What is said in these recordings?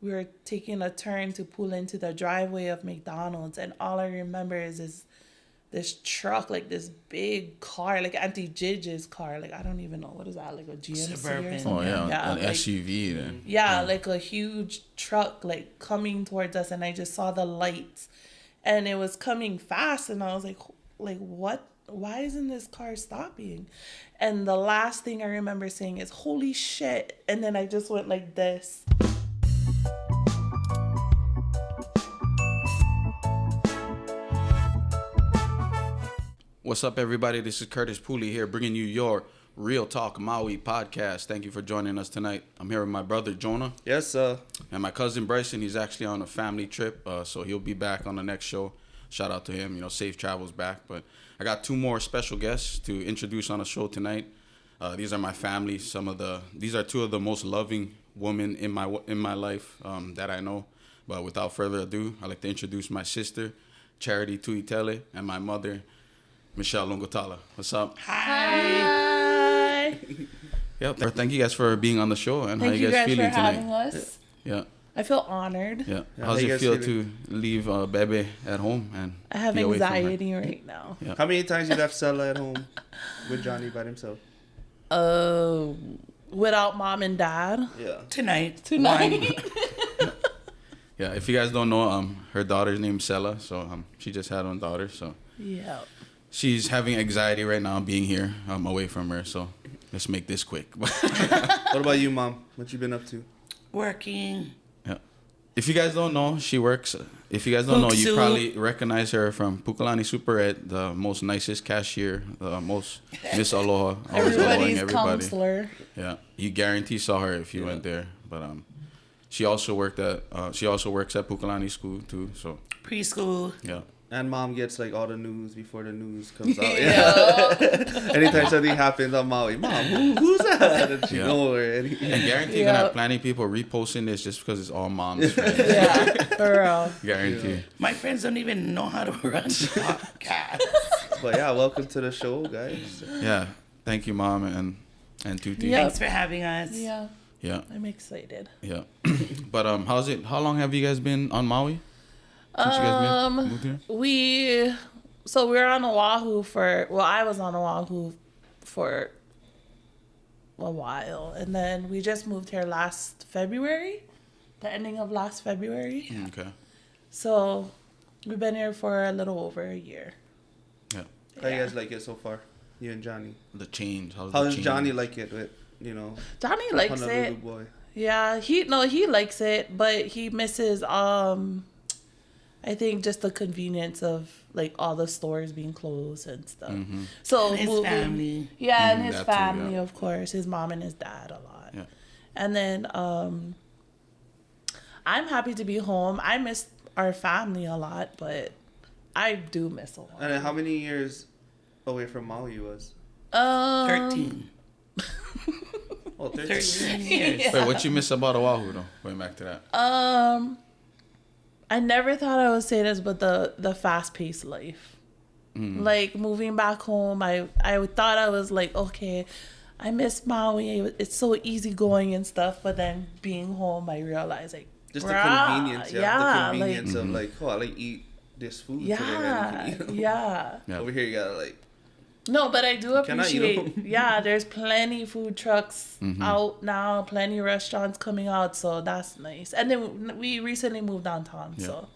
we were taking a turn to pull into the driveway of McDonald's, and all I remember is this truck, like this big car, like Auntie Gigi's car, like I don't even know what is that, like a GMC Suburban. or something. Oh yeah, an like, SUV then. yeah, like a huge truck like coming towards us, and I just saw the lights, and it was coming fast, and I was like what? Why isn't this car stopping? And the last thing I remember saying is "Holy shit!" And then I just went like this. What's up, everybody? This is Curtis Pooley here, bringing you your Real Talk Maui podcast. Thank you for joining us tonight. I'm here with my brother Jonah. Yes, sir. And my cousin Bryson. He's actually on a family trip, so he'll be back on the next show. Shout out to him. Safe travels back. But I got two more special guests to introduce on the show tonight. These are my family. These are two of the most loving women in my life that I know. But without further ado, I'd like to introduce my sister, Charity Tuitele, and my mother, Michelle Longotala. What's up? Hi. Yeah, thank you guys for being on the show. And Thank how you guys feeling for tonight? having us. Yeah. I feel honored. Yeah. Yeah, How's how you it guys feel feeling? to leave Bebe at home and I have be away from her? anxiety right now. Yeah. How many times you left Cella at home with Johnny by himself? Without mom and dad. Yeah. Tonight. Yeah, if you guys don't know, her daughter's named Cella, so she just had one daughter, so Yeah. she's having anxiety right now being here away from her, so let's make this quick. What about you, Mom? What you been up to? Working. Yeah. If you guys don't know, she works. If you guys don't know, you Hooksu. probably recognize her from Pukalani Super Ed, the most nicest cashier, the most Miss Aloha, always alohaing Everybody's everybody. counselor. Yeah, you guarantee saw her if you went there, but she also works at Pukalani School too, so Preschool. yeah. And Mom gets like all the news before the news comes out. Yeah. Anytime something happens on Maui, Mom, who's that? And she Yeah. know already. And guarantee you're gonna have plenty of people reposting this just because it's all moms. Friends. Yeah, for real. Guarantee. My friends don't even know how to run podcasts. But yeah, welcome to the show, guys. Yeah. Thank you, Mom and Tuti. Yeah. Thanks for having us. Yeah, Yeah. I'm excited. Yeah. But how long have you guys been on Maui? Since you guys moved here? We were on Oahu I was on Oahu for a while, and then we just moved here last February, the ending of last February. Okay. So we've been here for a little over a year. Yeah. How you guys like it so far? You and Johnny. The change. How How does change? Johnny like it with, Johnny likes Honolulu it. boy? Yeah, he likes it, but he misses I think just the convenience of like all the stores being closed and stuff. Mm-hmm. So And his moving- family. Yeah, and his that too, family, yeah. of course, his mom and his dad a lot. Yeah. And then I'm happy to be home. I miss our family a lot, but I do miss a lot. And then how many years away from Maui you was? 13. Oh, 13. 13 years. Yeah. Wait, what you miss about Oahu though? Going back to that. I never thought I would say this, but the fast paced life. Like moving back home, I thought I was like, okay, I miss Maui. It's so easygoing and stuff. But then being home, I realized like Just the bruh, convenience, yeah, the convenience of like, I like eat this food today. yeah, That yeah. Yeah. Over here, you gotta like. No, but I do Can I eat appreciate. 'em? Yeah, there's plenty food trucks out now, plenty restaurants coming out, so that's nice. And then we recently moved downtown, so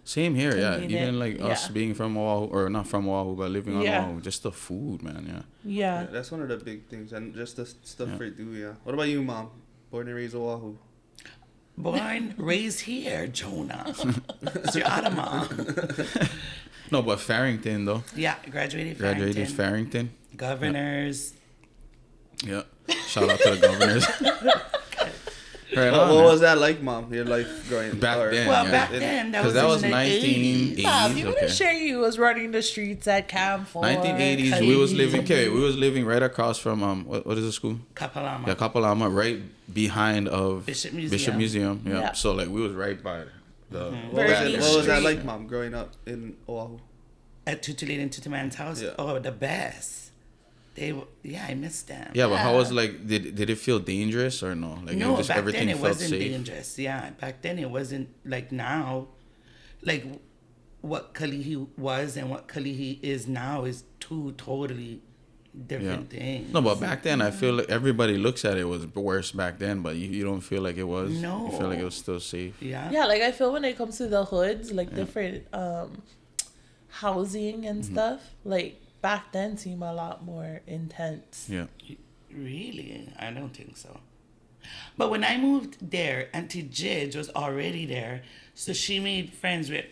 Same here, yeah. Convenient, Even like us yeah. being from Oahu, or not from Oahu, but living on Yeah. Oahu, just the food, man. Yeah. yeah. Yeah, that's one of the big things, and just the stuff Yeah. we do. Yeah. What about you, Mom? Born and raised Oahu. Born, raised here, Jonah. It's your Adama. No, but Farrington though. Yeah, graduated Graduated Farrington. Farrington. Governors. Yeah. Shout out to the governors. Right on, What man. was that like, Mom? Your life growing Back then? Well, Yeah. back then, that Because was, that was in the 1980s. 80s. Mom, you Okay. wouldn't share you was running the streets at Camp 4. 1980s. We was living right across from what is the school? Kapalama. Yeah, Kapalama, right behind of Bishop Museum. Museum. Yeah. Yeah. So like we was right by the. What Very was that street. like, Mom, growing up in Oahu? At Tutulate and Tutuman's house. Yeah. Oh, the best. I missed them. Yeah, but how was like? Did it feel dangerous or no? Like No, just back everything then it felt wasn't safe. dangerous. Yeah, back then it wasn't like now. Like what Kalihi was and what Kalihi is now is two totally different things. No, but back then I feel like everybody looks at it was worse back then, but you don't feel like it was. No. You feel like it was still safe. Yeah. Yeah, like I feel when it comes to the hoods, like different housing and stuff, like back then seem a lot more intense. Yeah. Really? I don't think so. But when I moved there, Auntie Jidge was already there. So she made friends with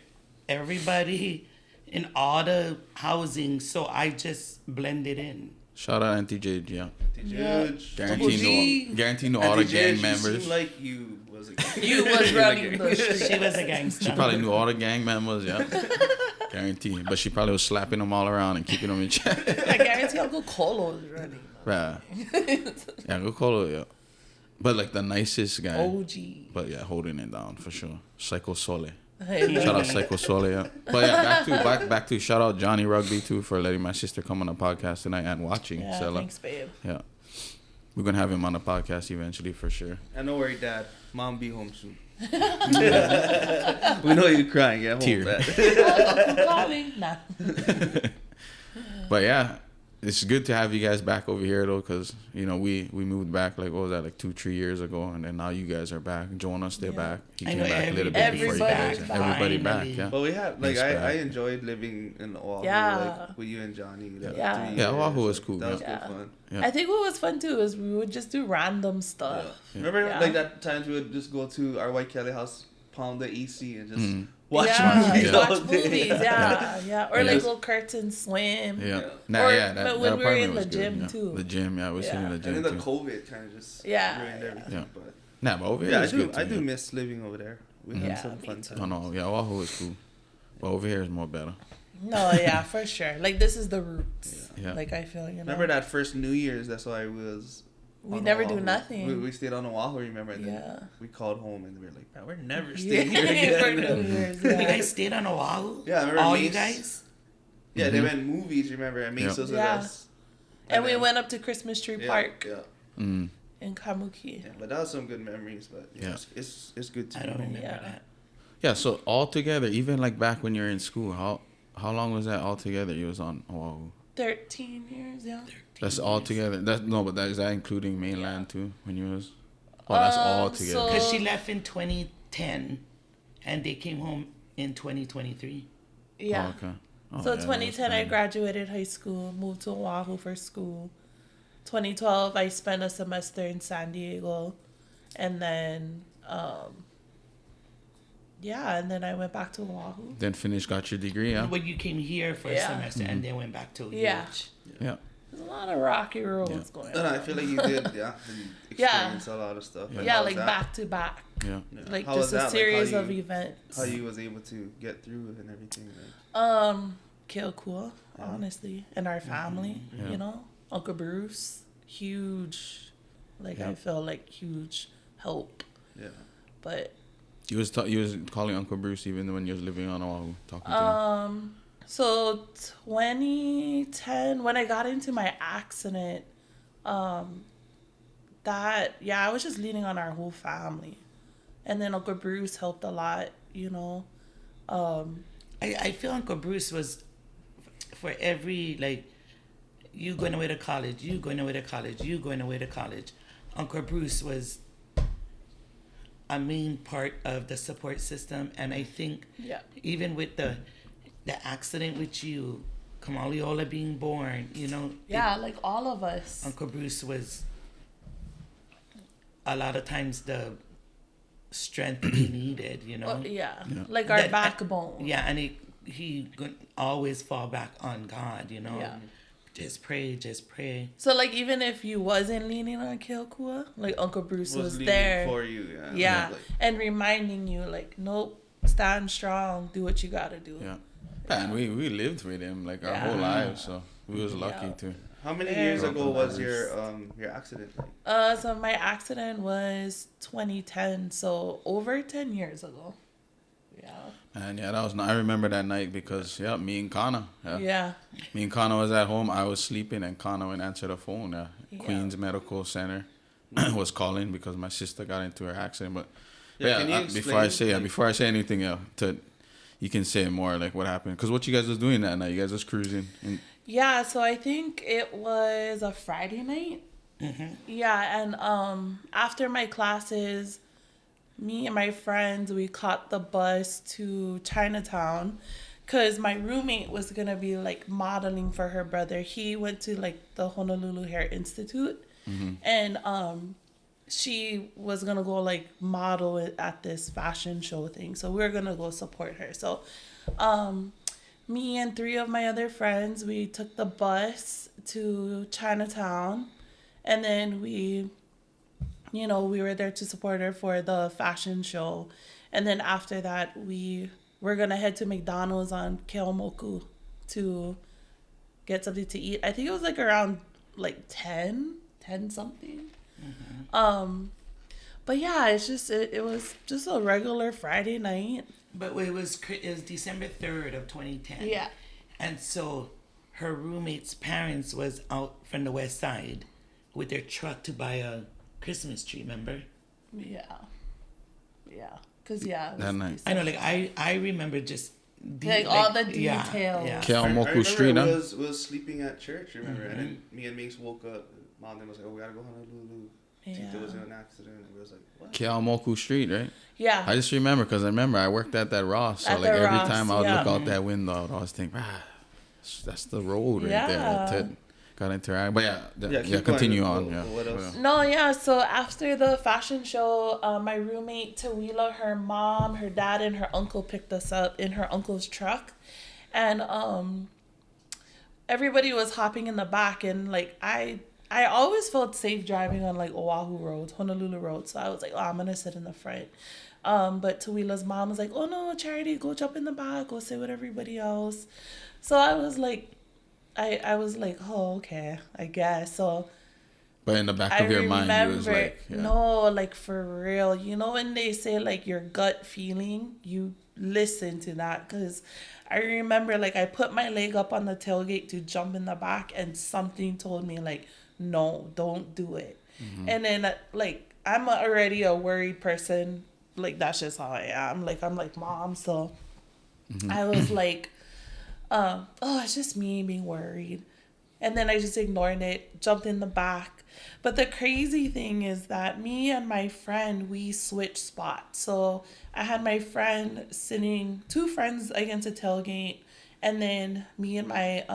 everybody in all the housing. So I just blended in. Shout out Auntie Jade, yeah. Judge. Guarantee know all the gang members. Seemed like you was a gang. You was running the street. She was a gangster. She probably knew all the gang members, yeah. Guarantee. But she probably was slapping them all around and keeping them in check. I guarantee Uncle Colo was running. Right. Yeah, go call it, yeah. But like the nicest guy. OG. But yeah, holding it down for sure. Psycho Sole. Hey, Shout out Psycho Sole, yeah. But yeah, back to shout out Johnny Rugby too for letting my sister come on the podcast tonight and watching yeah, Cella. thanks, babe. Yeah. We're gonna have him on the podcast eventually for sure. And don't worry, Dad. Mom be home soon. We know you're crying. Yeah, home, Tear. Dad. Uncle calling. Nah. But yeah, it's good to have you guys back over here though, because you know we moved back like what was that, like 2-3 years ago, and then now you guys are back. Jonah's still back. He I came know back a little bit before you guys. everybody's back. Everybody back, Finally. yeah. But we had like Yes, I back. enjoyed living in Oahu, Yeah. like with you and Johnny. Like, Yeah. 3 Yeah, years. Oahu was cool, That was yeah. good fun. Yeah. I think what was fun too is we would just do random stuff. Remember Yeah. like that times we would just go to our White Kelly house, pound the AC, and just Mm. watch yeah, movies all watch day. movies. Yeah. Or Yeah. like little curtain swim. Yeah. Yeah. Nah, Or- yeah. but when we were apartment in was the good, gym, yeah. too. The gym, yeah. We're sitting in the And gym then the too. COVID kind of just Yeah, ruined yeah. everything. Yeah. But Nah, but over here yeah, it's good I too, do yeah. miss living over there. We Yeah, had some me fun too. Oh times. no, yeah, Oahu is cool. But over here is more better. No, yeah, for sure. Like this is the roots. Yeah. Like I feel, you know. Remember that first New Year's? That's why We on never do Oahu. nothing. We stayed on Oahu, remember? And Yeah. then we called home and we were like, man, we're never Yeah, staying here for again. New Year's. You Yeah. guys stayed on Oahu? Yeah, I remember All you Mace- guys? Yeah, they went movies, remember? And Mace Yeah. was with Yeah. us. And we then- went up to Christmas Tree yeah, Park Yeah. Mm. in Kamuki. Yeah, but that was some good memories. But yeah, Yeah. it's good to I be don't home. remember Yeah. that. Yeah, so all together, even like back when you were in school, how long was that all together? You was on Oahu. 13 years, yeah. That's all together. But is that including mainland too? When you was? Oh, that's all together. so- Because she left in 2010 and they came home in 2023. Yeah. Oh, okay. Oh, So yeah, that was 2010, I fun. graduated high school, moved to Oahu for school. 2012, I spent a semester in San Diego. And then, and then I went back to Oahu. Then got your degree, yeah. When you came here for a Yeah. semester and then went back to Yeah. UH. Yeah. There's a lot of rocky roads Yeah. going No, on. I feel like you did, yeah. And experience a lot of stuff. And Yeah, how like was that? back to back. Yeah. Yeah. Like How was just a that? Like, series how of you- events. How you was able to get through and everything. Like. Ke Akua, honestly, and our family, Yeah. you know, Uncle Bruce, huge, like Yeah. I feel like huge help, Yeah. but You was calling Uncle Bruce even when you was living on Oahu, talking to him. so 2010 when I got into my accident, I was just leaning on our whole family, and then Uncle Bruce helped a lot, you know. I feel Uncle Bruce was for every, like, you going away to college, you going away to college, you going away to college. Uncle Bruce was a main part of the support system. And I think Yeah. even with the accident with you, Kamaliola being born, you know, Yeah, like all of us. Uncle Bruce was a lot of times the strength we needed, you know. Yeah, Yeah. like our That- backbone. Yeah, and he could always fall back on God, you know. Yeah. Just pray, just pray. So like even if you wasn't leaning on Ke Akua, like Uncle Bruce was leading there. for you. Yeah. Yeah, Like, and reminding you like, nope, stand strong, do what you gotta do. Yeah. And we lived with him like our whole Yeah. lives, so we was lucky Yeah. too. how many Very years ago good was memories. your accident? Like? So my accident was 2010, so over 10 years ago. Yeah. And yeah, that was. I remember that night because me and Kana. Yeah. Yeah. Me and Kana was at home. I was sleeping, and Kana went answer the phone. Yeah. Yeah. Queens Medical Center was calling because my sister got into her accident. But Yeah, can you before I explain, say like- before I say anything, you can say more like what happened because what you guys was doing that night. You guys was cruising. And, Yeah, so I think it was a Friday night. Yeah, and after my classes, me and my friends, we caught the bus to Chinatown because my roommate was going to be like modeling for her brother. He went to like the Honolulu Hair Institute and she was going to go like model it at this fashion show thing. So we were going to go support her. So me and three of my other friends, we took the bus to Chinatown and then we were there to support her for the fashion show. And then after that, we were going to head to McDonald's on Keomoku to get something to eat. I think it was like around like 10 something. But yeah, it was just a regular Friday night. But it was December 3rd of 2010. Yeah. And so her roommate's parents was out from the west side with their truck to buy a Christmas tree, remember? Yeah. Yeah. Because, yeah. That night. I know, like, I remember just... all the details. Yeah. Keomoku Street, I huh? was sleeping at church, remember? And then me and Minx woke up. Mom then was like, "Oh, we gotta go Honolulu." Yeah. There was an accident. And we was like, "What?" Keomoku Street, right? Yeah. I just remember because I worked at that Ross. So At like the every Ross, time I would yeah. look out that window, I would always think, that's the road right there. Yeah. That got interact. But keep continue going. on. Yeah. What else? No, yeah. So after the fashion show, my roommate Tawila, her mom, her dad, and her uncle picked us up in her uncle's truck, and everybody was hopping in the back, and like I always felt safe driving on like Oahu roads, Honolulu roads. So I was like, oh, I'm gonna sit in the front. But Tawila's mom was like, oh no, Charity, go jump in the back, go sit with everybody else. So I was like, I was like, oh, okay, I guess. So But in the back of your mind, you was like, no, like for real. You know when they say like your gut feeling, you listen to that. Because I remember like I put my leg up on the tailgate to jump in the back and something told me like, no, don't do it. And then like I'm already a worried person. Like that's just how I am. Like I'm like mom. So I was like, oh, it's just me being worried. And then I just ignored it, jumped in the back. But the crazy thing is that me and my friend, we switched spots. So I had my friend sitting, two friends against a tailgate, and then me and my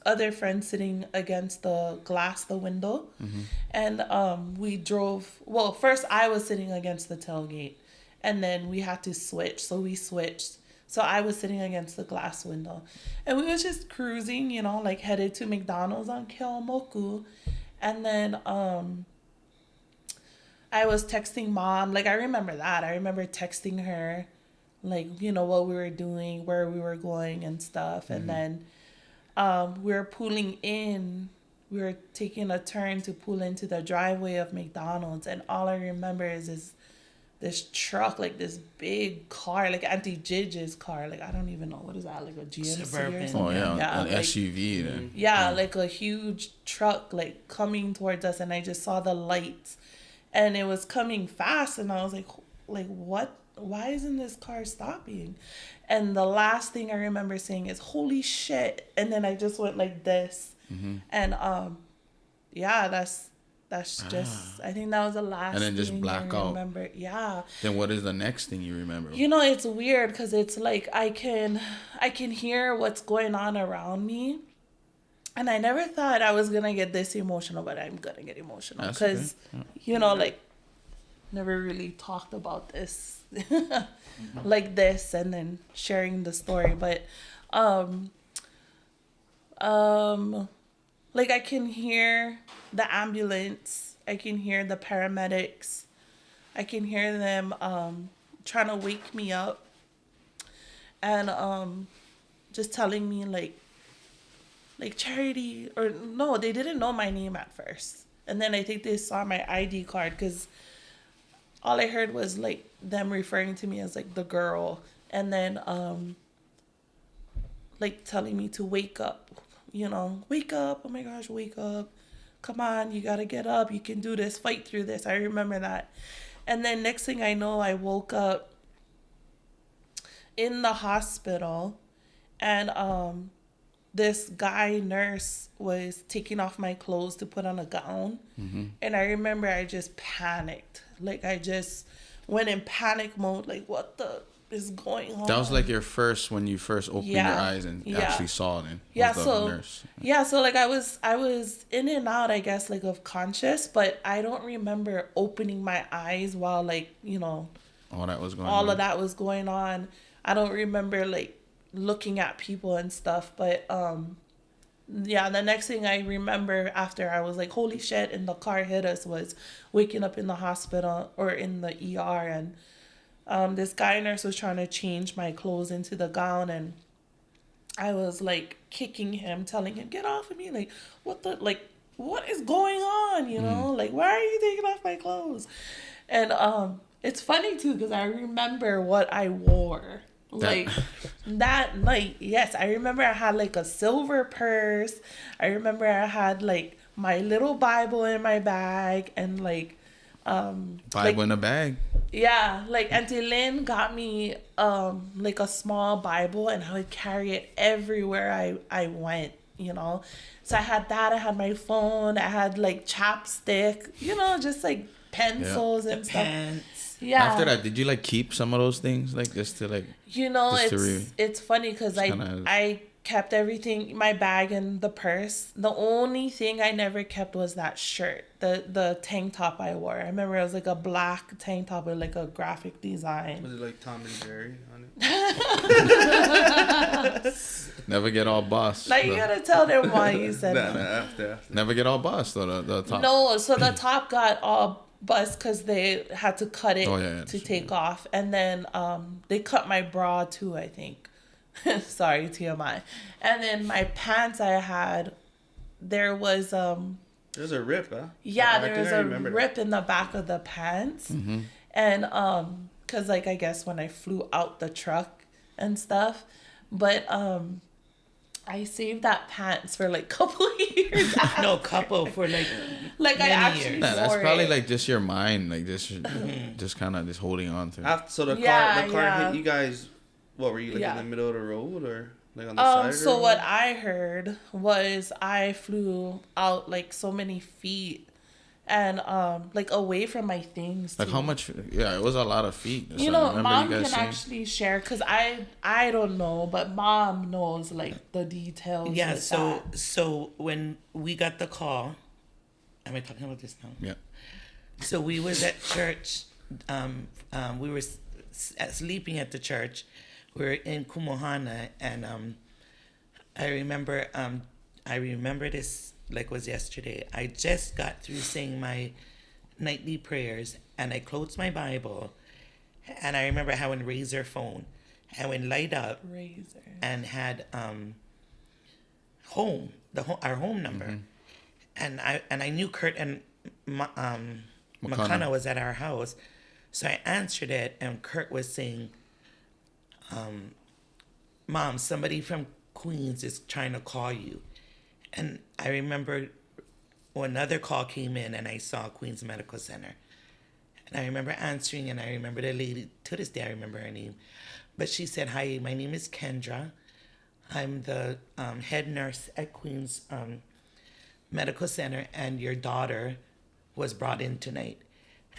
other friend sitting against the window. And we drove, well, first I was sitting against the tailgate, and then we had to switch. So we switched. So I was sitting against the glass window. And we was just cruising, like headed to McDonald's on Keomoku. And then I was texting mom. Like I remember that. I remember texting her, like, what we were doing, where we were going and stuff. And then we were pulling in. We were taking a turn to pull into the driveway of McDonald's. And all I remember is this truck, like this big car, like Auntie Gigi's car. Like, I don't even know. What is that? Like a GMC Suburban. or something? Oh, yeah. An like, SUV then. yeah, like a huge truck, like coming towards us. And I just saw the lights. And it was coming fast. And I was like, what? Why isn't this car stopping? And the last thing I remember saying is, holy shit. And then I just went like this. And yeah, that's just, I think that was the last And then just thing black I out. remember. Yeah. Then what is the next thing you remember? It's weird because it's like I can hear what's going on around me. And I never thought I was going to get this emotional, but I'm going to get emotional because, like, never really talked about this like this and then sharing the story. But, like I can hear the ambulance. I can hear the paramedics. I can hear them trying to wake me up and just telling me like Charity, or no, they didn't know my name at first. And then I think they saw my ID card because all I heard was like them referring to me as like the girl, and then like telling me to wake up, wake up, oh my gosh, wake up, come on, you gotta get up, you can do this, fight through this. I remember that. And then next thing I know, I woke up in the hospital, and this guy nurse was taking off my clothes to put on a gown. And I remember I just panicked. Like, I just went in panic mode, like, what the is going on? That was like when you first opened your eyes and actually saw it. Nurse. So like I was in and out, I guess, like, of conscious, but I don't remember opening my eyes while, like, all that was going all of that was going on. I don't remember, like, looking at people and stuff, but the next thing I remember after I was like, holy shit, and the car hit us, was waking up in the hospital or in the ER, and this guy nurse was trying to change my clothes into the gown, and I was like kicking him, telling him, get off of me, like, what is going on, like, why are you taking off my clothes? And it's funny too, because I remember what I wore. Like, that night, yes, I remember I had like a silver purse. I remember I had like my little Bible in my bag, and like Bible in a bag. Yeah, like Auntie Lynn got me like a small Bible, and I would carry it everywhere I went, So I had that, I had my phone, I had like chapstick, just like pencils and stuff. Pants. Yeah. After that, did you like keep some of those things, like, just to like? It's funny because I kept everything, my bag and the purse. The only thing I never kept was that shirt, the tank top I wore. I remember it was like a black tank top with like a graphic design. Was it like Tom and Jerry on it? Never get all bossed. Like, you gotta tell them why you said that. After. Never get all bossed, though, the top. No, so the top got all bust because they had to cut it to take off, and then they cut my bra too, I think. Sorry, TMI. And then my pants I had, there was there's a rip, huh? Yeah, there was a rip in the back of the pants. And because, like, I guess when I flew out the truck and stuff, but I saved that pants for like couple of years. For like I actually years. That's probably like just your mind, like just kind of just holding on to. So the car hit you guys. What were you, like, in the middle of the road, or like on the side? So what I heard was I flew out like so many feet, and like away from my things too. Like, how much? Yeah, it was a lot of feet. Mom can actually share, because I don't know, but Mom knows like the details. Yeah, so when we got the call, am I talking about this now? Yeah. So we was at church. We were sleeping at the church. We were in Ohana, and I remember this like it was yesterday. I just got through saying my nightly prayers, and I closed my Bible, and I remember having Razor phone, and went light up Razor, and had our home number, and I knew Kurt and Makana was at our house, so I answered it, and Kurt was saying, Mom, somebody from Queens is trying to call you. And I remember another call came in, and I saw Queens Medical Center. And I remember answering, and I remember the lady, to this day I remember her name. But she said, hi, my name is Kendra. I'm the head nurse at Queens Medical Center, and your daughter was brought in tonight.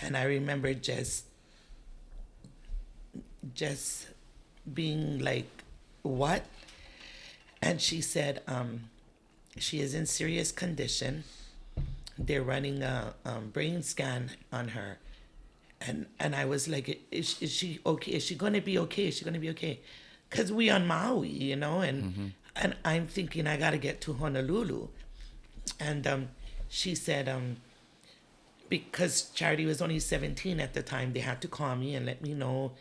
And I remember just being like, what? And she said, she is in serious condition. They're running a brain scan on her. And I was like, is she okay? Is she going to be okay? Is she going to be okay? Because we on Maui, and I'm thinking I got to get to Honolulu. And she said, because Charity was only 17 at the time, they had to call me and let me know.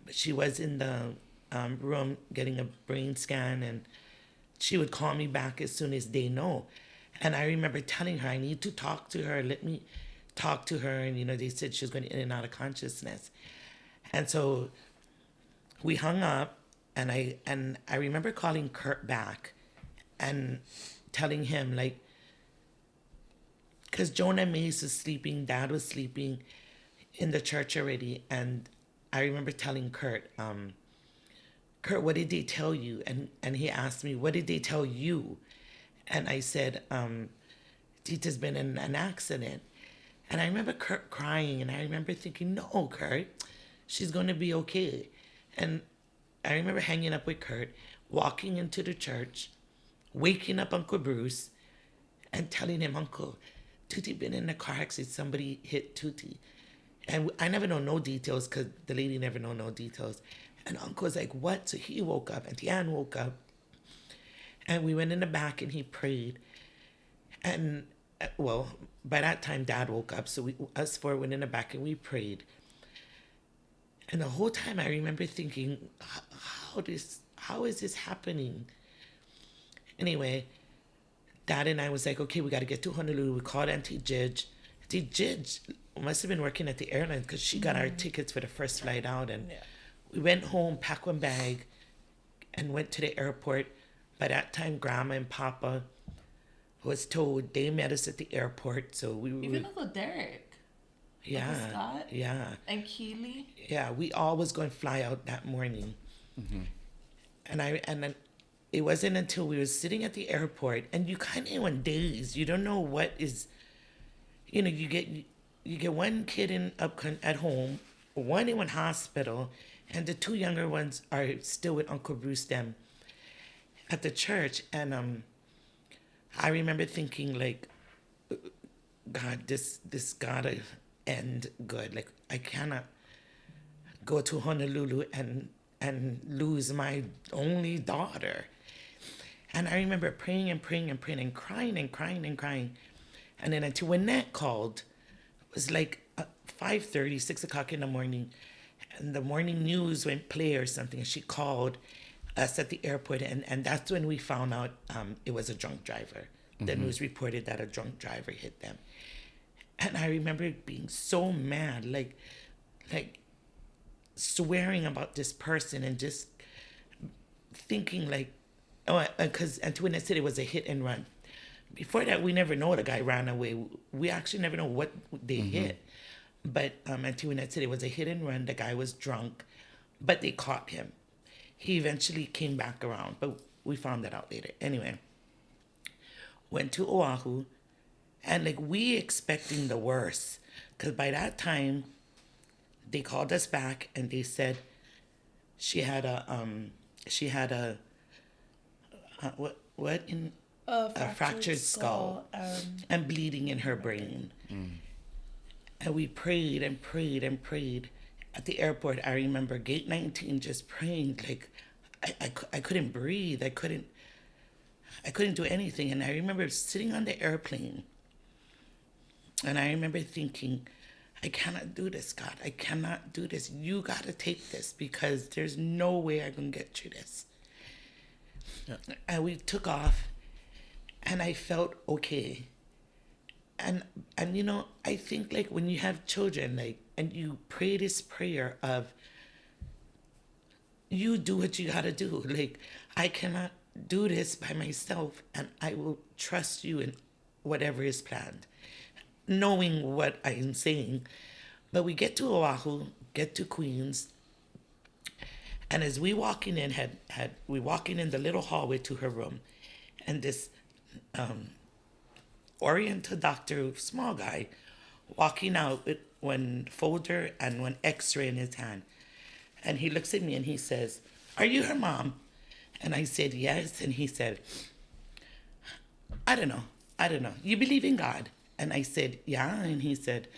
But she was in the room getting a brain scan, and she would call me back as soon as they know. And I remember telling her, I need to talk to her. Let me talk to her. And, they said she was going in and out of consciousness. And so we hung up, and I remember calling Kurt back and telling him, like, because Jonah Mace was sleeping, Dad was sleeping in the church already, and I remember telling Kurt, Kurt, what did they tell you? And he asked me, what did they tell you? And I said, Tita's been in an accident. And I remember Kurt crying, and I remember thinking, no, Kurt, she's going to be okay. And I remember hanging up with Kurt, walking into the church, waking up Uncle Bruce, and telling him, Uncle, Tuti been in a car accident. Somebody hit Tuti. And I never know no details because the lady never know no details. And Uncle was like, what? So he woke up, and Tian woke up. And we went in the back, and he prayed. And, well, by that time, Dad woke up. So us four went in the back, and we prayed. And the whole time I remember thinking, how is this happening? Anyway, Dad and I was like, okay, we got to get to Honolulu. We called Auntie Jidge. Auntie Jidge must have been working at the airline because she got our tickets for the first flight out. And we went home, packed one bag, and went to the airport. By that time, Grandma and Papa was told they met us at the airport. So we were... Even Uncle Derek. Yeah. Uncle Scott. Yeah. And Keely. Yeah, we all was going to fly out that morning. Mm-hmm. And then it wasn't until we were sitting at the airport, and you kind of in daze. You don't know what is, you get one kid at home, one in one hospital, and the two younger ones are still with Uncle Bruce them at the church. And I remember thinking, like, God, this gotta end good. Like, I cannot go to Honolulu and lose my only daughter. And I remember praying and praying and praying and crying and crying and crying. And then until when Nat called, it was like 5:30, 6 o'clock in the morning. And the morning news went play or something. And she called us at the airport. And that's when we found out it was a drunk driver. Mm-hmm. The news reported that a drunk driver hit them. And I remember being so mad, like swearing about this person and just thinking like, oh, because Antoinette said it was a hit and run. Before that, we never know the guy ran away. We actually never know what they hit. But Antoinette said it was a hit and run. The guy was drunk, but they caught him. He eventually came back around, but we found that out later. Anyway, went to Oahu, and like we expecting the worst, because by that time, they called us back and they said she had a fractured skull and bleeding in her brain. And we prayed and prayed and prayed at the airport. I remember gate 19 just praying, like I couldn't breathe. I couldn't do anything. And I remember sitting on the airplane, and I remember thinking, I cannot do this, God. I cannot do this. You got to take this, because there's no way I can get through this. Yeah. And we took off, and I felt okay. And I think like when you have children, like, and you pray this prayer of, you do what you got to do. Like, I cannot do this by myself, and I will trust you in whatever is planned, knowing what I am saying. But we get to Oahu, get to Queens, and as we walking in, we walking in the little hallway to her room, and this Oriental doctor, small guy, walking out with one folder and one X-ray in his hand, and he looks at me and he says, "Are you her mom?" And I said, "Yes." And he said, I don't know. You believe in God?" And I said, "Yeah." And he said,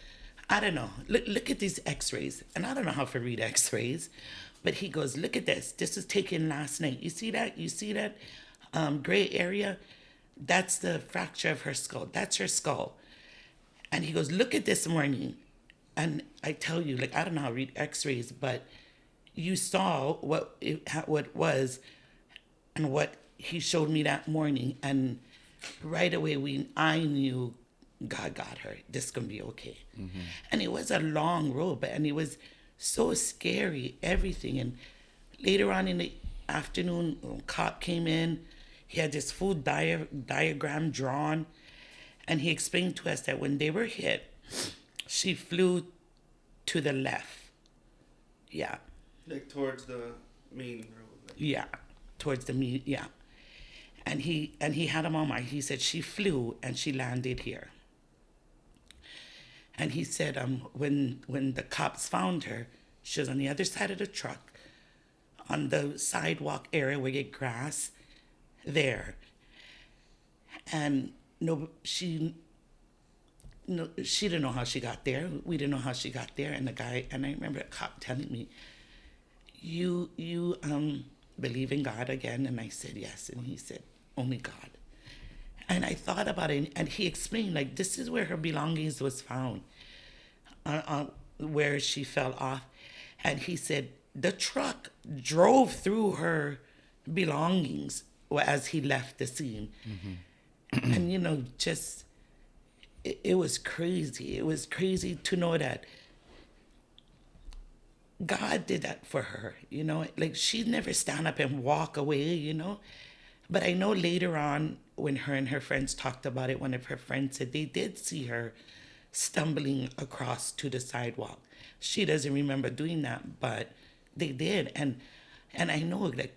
"I don't know. Look at these X-rays." And I don't know how to read X-rays, but he goes, "Look at this. This was taken last night. You see that? Gray area? That's the fracture of her skull. That's her skull." And he goes, "Look at this morning." And I tell you, like, I don't know how to read X-rays, but you saw what was and what he showed me that morning. And right away, I knew God got her. This is going to be okay. Mm-hmm. And it was a long road, and it was So scary, everything. And later on in the afternoon, a cop came in. He had this full diagram drawn. And he explained to us that when they were hit, she flew to the left. Yeah. Like towards the main road. Like. Yeah. Towards the meat, yeah. And he had a mama. He said she flew and she landed here. And he said when the cops found her, she was on the other side of the truck, on the sidewalk area where you get grass, there. And she didn't know how she got there. We didn't know how she got there. And I remember a cop telling me, you believe in God again? And I said, yes. And he said, only God. And I thought about it, and he explained, like, this is where her belongings was found, where she fell off. And he said, the truck drove through her belongings as he left the scene. Mm-hmm. And, just, it was crazy. It was crazy to know that God did that for her, like she'd never stand up and walk away, But I know later on when her and her friends talked about it, one of her friends said they did see her stumbling across to the sidewalk. She doesn't remember doing that, but they did. And I know that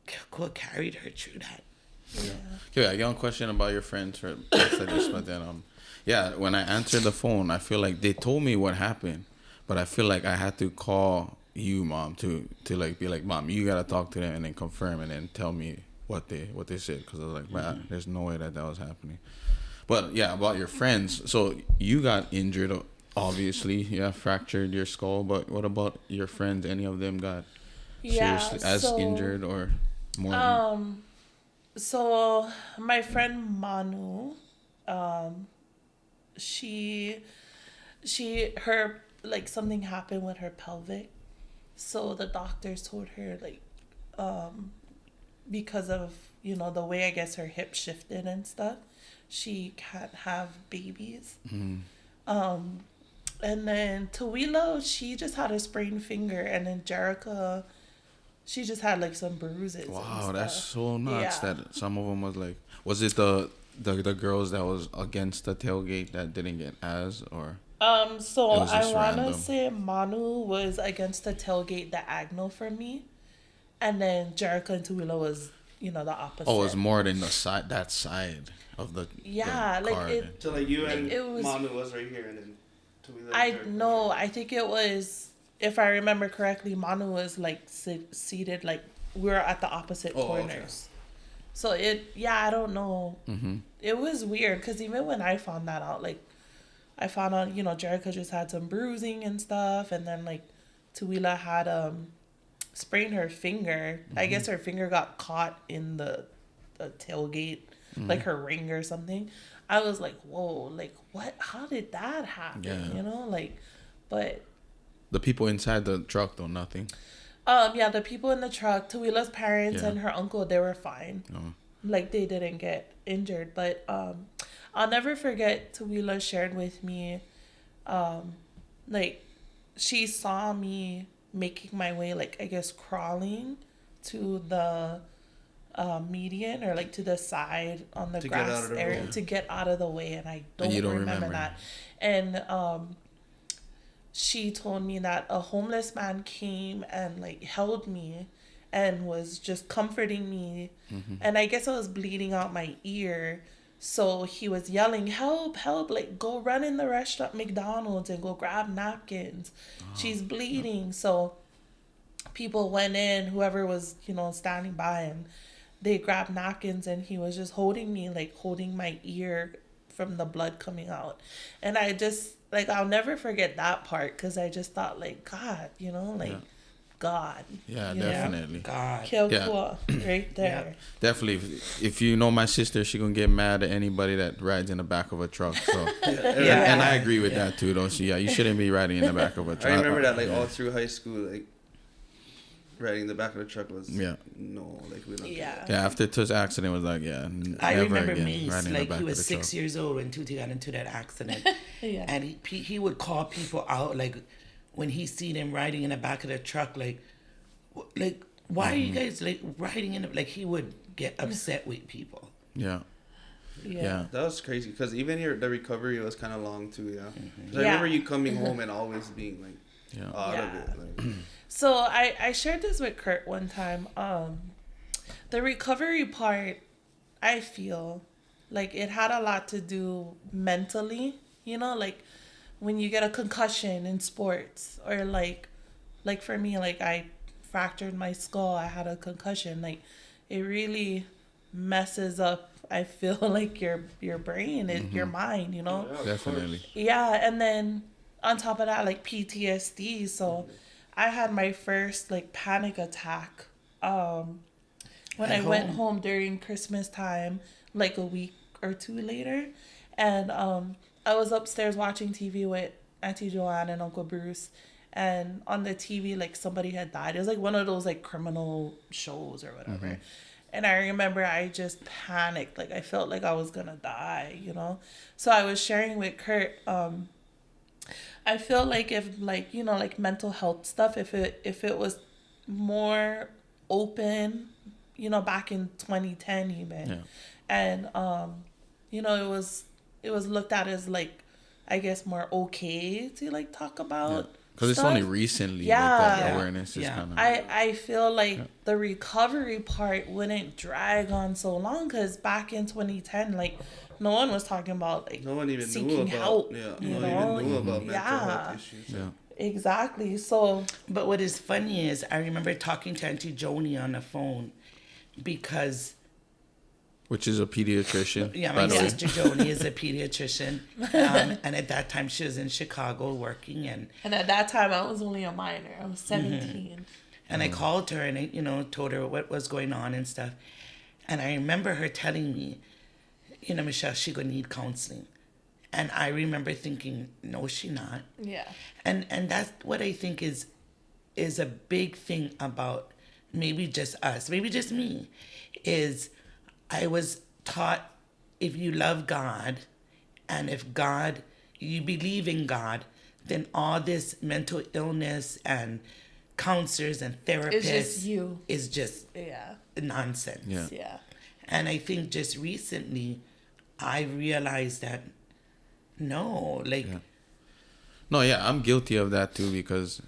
Akua carried her through that. Yeah. Okay, a young question about your friends for this, but then when I answered the phone, I feel like they told me what happened. But I feel like I had to call you, Mom, to like be like, Mom, you gotta talk to them and then confirm and then tell me what they said, because I was like, man, there's no way that was happening. But yeah, about your friends. So you got injured, obviously, fractured your skull. But what about your friends? Any of them got seriously injured or more? So my friend Manu, her, like, something happened with her pelvic, so the doctors told her, like, because of the way, I guess, her hip shifted and stuff, she can't have babies. Mm-hmm. And then Tawila, she just had a sprained finger, and then Jerica, she just had like some bruises. Wow, that's so nuts. Yeah. That some of them was it the girls that was against the tailgate that didn't get as, or? So I wanna say Manu was against the tailgate diagonal from me, and then Jerica and Tawila was, the opposite. Oh, it was more than that side of the car. So like you and Manu was right here, and then Tawila. I think it was, if I remember correctly, Manu was like seated, like we were at the opposite corners. Okay. So I don't know. Mm-hmm. It was weird because even when I found that out, like, I found out, Jerica just had some bruising and stuff. And then, like, Tawila had sprained her finger. Mm-hmm. I guess her finger got caught in the tailgate, like her ring or something. I was like, whoa, like, what? How did that happen? Yeah. But... The people inside the truck, though, nothing? The people in the truck, Tawila's parents and her uncle, they were fine. Oh. Like, they didn't get injured. But, I'll never forget, Tawila shared with me, like, she saw me making my way, like, I guess, crawling to the median, or, like, to the side on the grass area to get out of the way, and I don't remember that. And she told me that a homeless man came and, like, held me and was just comforting me. Mm-hmm. And I guess I was bleeding out my ear. So he was yelling, help, help, like, go run in the restaurant, McDonald's, and go grab napkins. Oh, she's bleeding. Yeah. So people went in, whoever was, standing by, and they grabbed napkins, and he was just holding me, like, holding my ear from the blood coming out. And I just, like, I'll never forget that part, because I just thought, like, God, God. Yeah, definitely. God. Ke Akua, right there. Yeah. Definitely. If you know my sister, she gonna get mad at anybody that rides in the back of a truck. So, and I agree with that too, though. So you shouldn't be riding in the back of a truck. I remember that, like, all through high school, like, riding in the back of the truck was we don't do that. Yeah, after Tu's accident was like, I remember Mace, like, he was 6 years old when Tuti got into that accident. And he would call people out, like, when he seen him riding in the back of the truck, like why are you guys like riding in it? Like he would get upset with people. Yeah. Yeah. That was crazy because even the recovery was kind of long too. Yeah. 'Cause I Yeah. remember you coming home and always being like out of Yeah. it. Like, So I shared this with Kurt one time. The recovery part, I feel like it had a lot to do mentally, like when you get a concussion in sports or like for me, like I fractured my skull, I had a concussion, like it really messes up, I feel like your brain and your mind, yeah, Definitely. Yeah, and then on top of that, like PTSD. So I had my first like panic attack when I went home during Christmas time, like a week or two later. And I was upstairs watching TV with Auntie Joanne and Uncle Bruce. And on the TV, like somebody had died. It was like one of those like criminal shows or whatever. And I remember I just panicked. Like I felt like I was going to die, So I was sharing with Kurt, I feel like if like, like mental health stuff, if it was more open, back in 2010 even. Yeah. And it was looked at as like, I guess more okay to like talk about. Because it's only recently like that awareness is kind of. I feel like the recovery part wouldn't drag on so long because back in 2010, like no one was talking about like no one even seeking knew about help. no you one know? even knew about mental Yeah. health issues. Yeah. Exactly. So But what is funny is I remember talking to Auntie Joni on the phone because Which is a pediatrician. yeah, by my the way. sister Joni is a pediatrician, and at that time she was in Chicago working, and at that time I was only a minor. I was 17. and I called her and I told her what was going on and stuff, and I remember her telling me, Michelle, she gonna need counseling, and I remember thinking, no, she not. Yeah. And that's what I think is a big thing about maybe just us, maybe just me, is I was taught if you love God and if you believe in God, then all this mental illness and counselors and therapists It's just you. is just Yeah. nonsense. Yeah. Yeah. And I think just recently I realized that no, like No, yeah, I'm guilty of that too because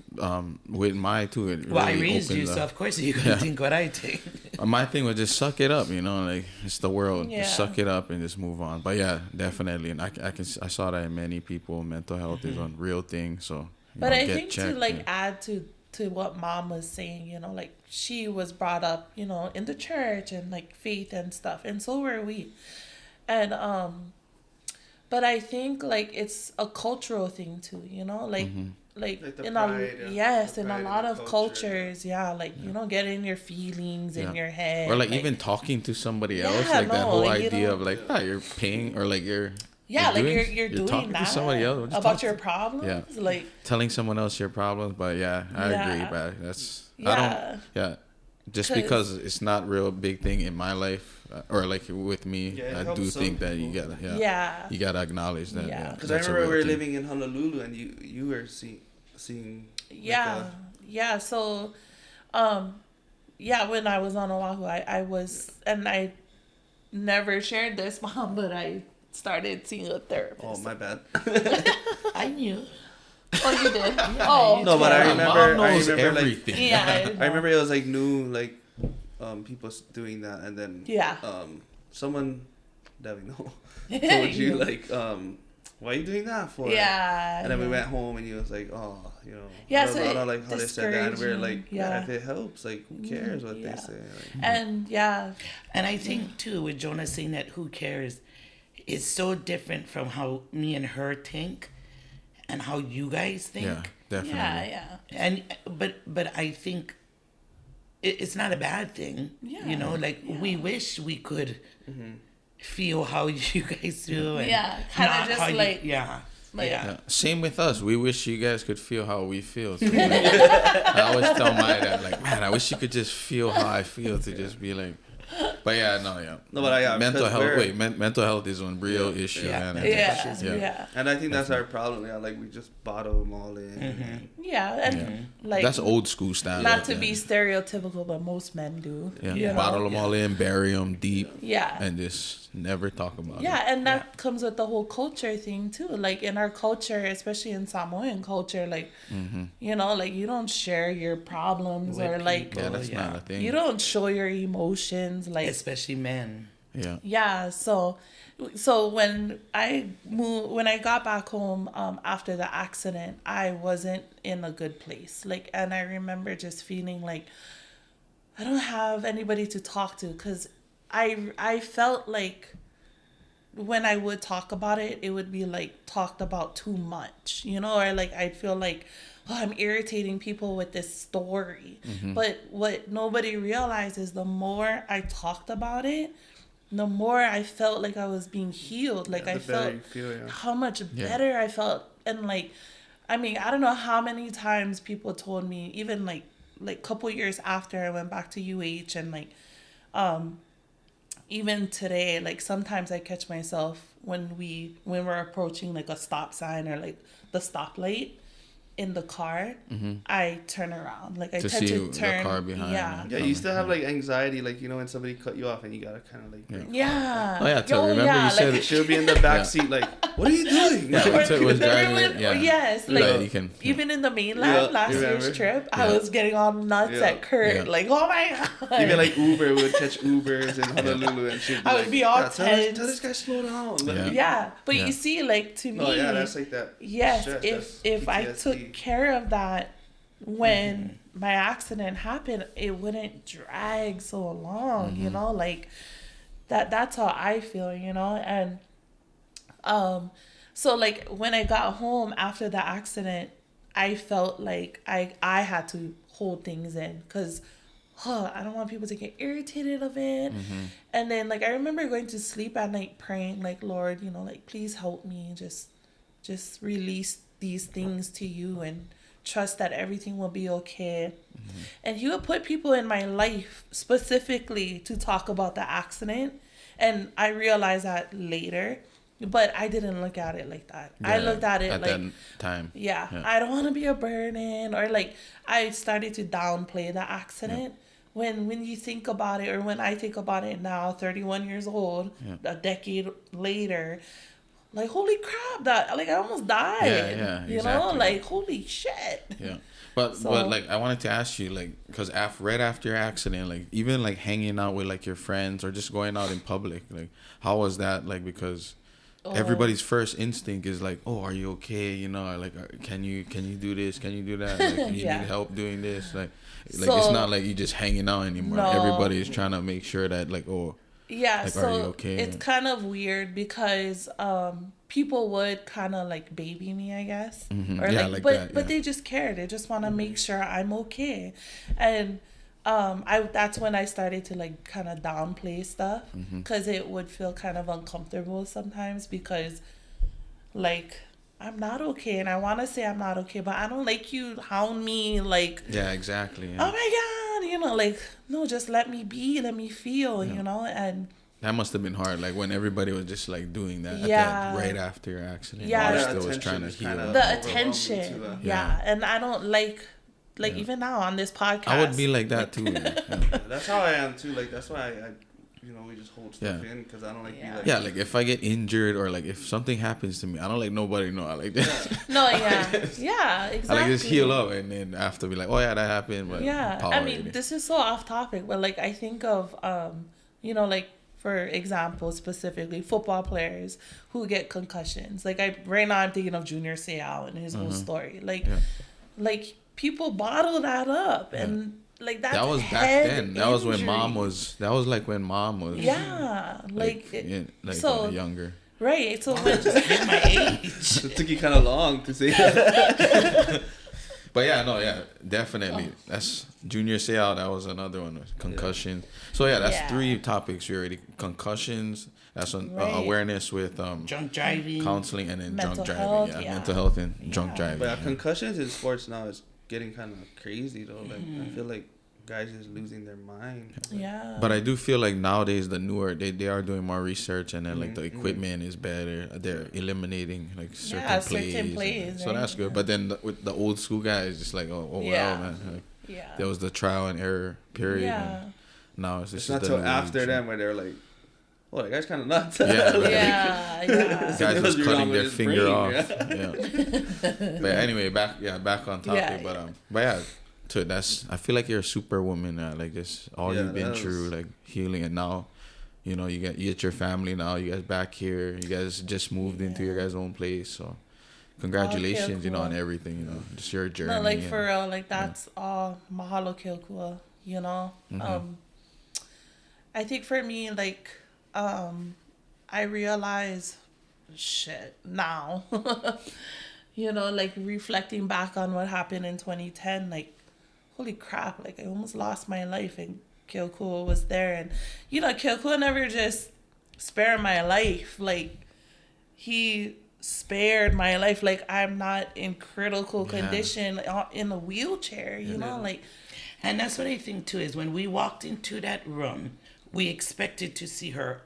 with my too. It well, I really raised you, opened so up. of course you're gonna think what I think. My thing was just suck it up, like it's the world. Yeah. Just suck it up and just move on. But yeah, definitely, and I saw that in many people. Mental health is a real thing, so. But I get think to checked like and- add to what Mom was saying, like she was brought up, in the church and like faith and stuff, and so were we. And but I think like it's a cultural thing too, like Like the in pride, a yeah. The in a pride lot in of the culture. cultures, like getting your feelings in your head, or like even talking to somebody else, Yeah, like that no, whole like, idea of like, you're paying or like you're. yeah, like doing, you're doing talking that to somebody else just about talk your to- problems, Yeah. like telling someone else your problems, but yeah, I Yeah. agree, but that's Yeah. I don't just 'Cause- because it's not real big thing in my life or like with me, Yeah, it I helps do some think that you people. gotta Yeah. you gotta acknowledge that. Yeah. Yeah, Because I that's a remember we real were thing. living in Honolulu and you were seeing yeah. So when I was on Oahu, I was, and I never shared this, Mom, but I started seeing a therapist. Oh, my bad. I knew. Oh, you did? Oh, No, but I Yeah, remember. Mom knows I remember everything. yeah. I remember it was like new, like people doing that, and then Yeah. someone that we know told you like why are you doing that for? Yeah. And then we went home and he was like, Yeah, I so don't know, it like how they said that, and we were like, discouraging, yeah. if it helps, like who cares what Yeah. they say? Like, And yeah, And I think too, with Jonah saying that who cares, is so different from how me and her think and how you guys think. Yeah, definitely. yeah. And but I think it's not a bad thing. Yeah. Like we wish we could feel how you guys feel. And Yeah, kinda not just how you- like- yeah. like- Yeah. Same with us. We wish you guys could feel how we feel. too. I always tell my dad, like, man, I wish you could just feel how I feel to just be like, But yeah, no, yeah. No, but mental because health. Mental health is one real issue. Yeah. Man. Yeah. And I think that's our problem. Yeah, like we just bottle them all in. Mm-hmm. Yeah, and like That's old school style. not to be stereotypical, but most men do. Yeah, you know? bottle them all in, bury them deep. Yeah. And just never talk about it. Yeah, and that comes with the whole culture thing too. Like in our culture, especially in Samoan culture, like you know, like you don't share your problems With or like people. Yeah, that's not a thing. you don't show your emotions. Like Especially men. yeah, so when I got back home after the accident, I wasn't in a good place. Like, and I remember just feeling like I don't have anybody to talk to, because I felt like when I would talk about it, it would be like talked about too much, you know, or like I'd feel like, oh, I'm irritating people with this story. But what nobody realizes, the more I talked about it, the more I felt like I was being healed. Like I felt how much better I felt. And like, I mean, I don't know how many times people told me, even like couple years after I went back to UH, and like, even today, like sometimes I catch myself when we're approaching like a stop sign or like the stoplight in the car, I turn around. Like I tend to turn. The car behind. Yeah, you still have like anxiety, like, you know, when somebody cut you off and you gotta kind of like. Yeah. Oh yeah. Remember you said she'll be in the back seat, like, what are you doing? was driving. Yes, like you can, even in the mainland last year's trip, I was getting all nuts at Kurt, like, oh my god. Even like Uber would catch Ubers in Honolulu, and she'd be I would like, be all tell this guy slow down. Like, but you see, like to me, that's like that. Yes, stress, if I PTSD. took care of that when my accident happened, it wouldn't drag so long, you know, like that's how I feel, you know. And so like when I got home after the accident, I felt like I had to hold things in, because I don't want people to get irritated of it. And then like I remember going to sleep at night praying, like, Lord, you know, like, please help me just release these things to you and trust that everything will be okay. And he would put people in my life specifically to talk about the accident, and I realized that later, but I didn't look at it like that. I looked at it like that time. I don't want to be a burden, or like I started to downplay the accident. When you think about it, or when I think about it now, 31 years old, a decade later, like, holy crap, that, like, I almost died. You know, like, holy shit. But like, I wanted to ask you, like, because right after your accident, like, even like hanging out with like your friends or just going out in public, like, how was that? Like, because everybody's first instinct is like, oh, are you okay? You know, like, can you do this? Can you do that? Like, you need help doing this? Like it's not like you just hanging out anymore. No. Everybody is trying to make sure that, like, oh, yeah, like, so are you okay? It's kind of weird because people would kind of like baby me, I guess, or but they just care. They just want to make sure I'm okay, and that's when I started to like kind of downplay stuff, because it would feel kind of uncomfortable sometimes, because like I'm not okay, and I want to say I'm not okay, but I don't like you hound me like, exactly. Oh my god, you know, like, no, just let me be, let me feel, you know. And that must have been hard, like when everybody was just like doing that right after your accident. Still was trying to heal the attention. And I don't like even now on this podcast, I would be like that too. That's how I am too. Like, that's why I you know, we just hold stuff in, because I don't like be like like if I get injured or like if something happens to me, I don't like nobody know. I like that. Exactly. I like just heal up and then after be like, oh yeah, that happened. But I mean, this is so off topic, but like I think of you know, like, for example, specifically football players who get concussions. Like right now I'm thinking of Junior Seau and his whole story. Like people bottle that up, and like that was back then. That was when mom was. That was like when mom was. So younger. Right. So when just my age, it took you kind of long to say that. But definitely. That's Junior Seau. That was another one. Concussion. So that's 3 topics we already. Concussions. That's awareness with drunk driving, counseling, and then mental drunk driving. Health, Mental health and drunk driving. But concussions in sports now is getting kind of crazy though. Like I feel like guys just losing their mind. Yeah. But I do feel like nowadays the newer they are doing more research, and then like the equipment is better. They're eliminating like certain plays. So that's good. But then with the old school guys, just like oh well, man. Like, there was the trial and error period. Yeah. And now it's not till after them where they're like, "Oh, that guy's kind of nuts." Yeah. Yeah. Guys was cutting their finger off. Yeah. But anyway, back on topic. Yeah. But yeah. I feel like you're a superwoman now. Like just all you've been through, like healing, and now, you know, you get your family now. You guys back here. You guys just moved into your guys' own place. So, congratulations, cool. you know, on everything. You know, just your journey. No, like for real, like that's all Mahalo Ke Akua. You know, I think for me, like, I realize shit now. You know, like reflecting back on what happened in 2010, like. Holy crap, like I almost lost my life and Ke Akua was there. And, you know, Ke Akua never just spared my life. Like, he spared my life. Like, I'm not in critical condition in a wheelchair, you know? Like, and that's what I think, too, is when we walked into that room, we expected to see her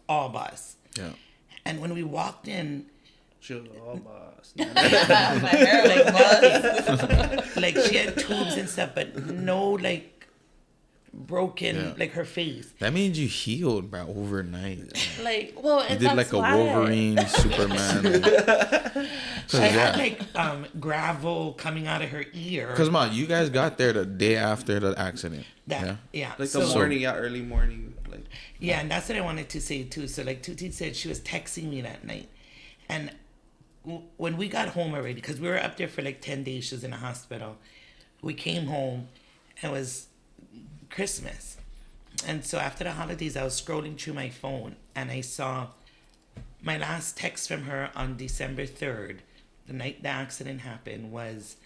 all boss. Yeah. And when we walked in, she was all boss. my hair like like she had tubes and stuff, but no like broken like her face. That means you healed, bro, overnight. Like, well, you did like a Wolverine, Superman. She had like gravel coming out of her ear. Cause man, you guys got there the day after the accident. Yeah. Like the morning, early morning, like. Yeah, and that's what I wanted to say too. So like Tuti said, she was texting me that night, and when we got home already, because we were up there for like 10 days, she was in the hospital. We came home, and it was Christmas. And so after the holidays, I was scrolling through my phone, and I saw my last text from her on December 3rd, the night the accident happened, was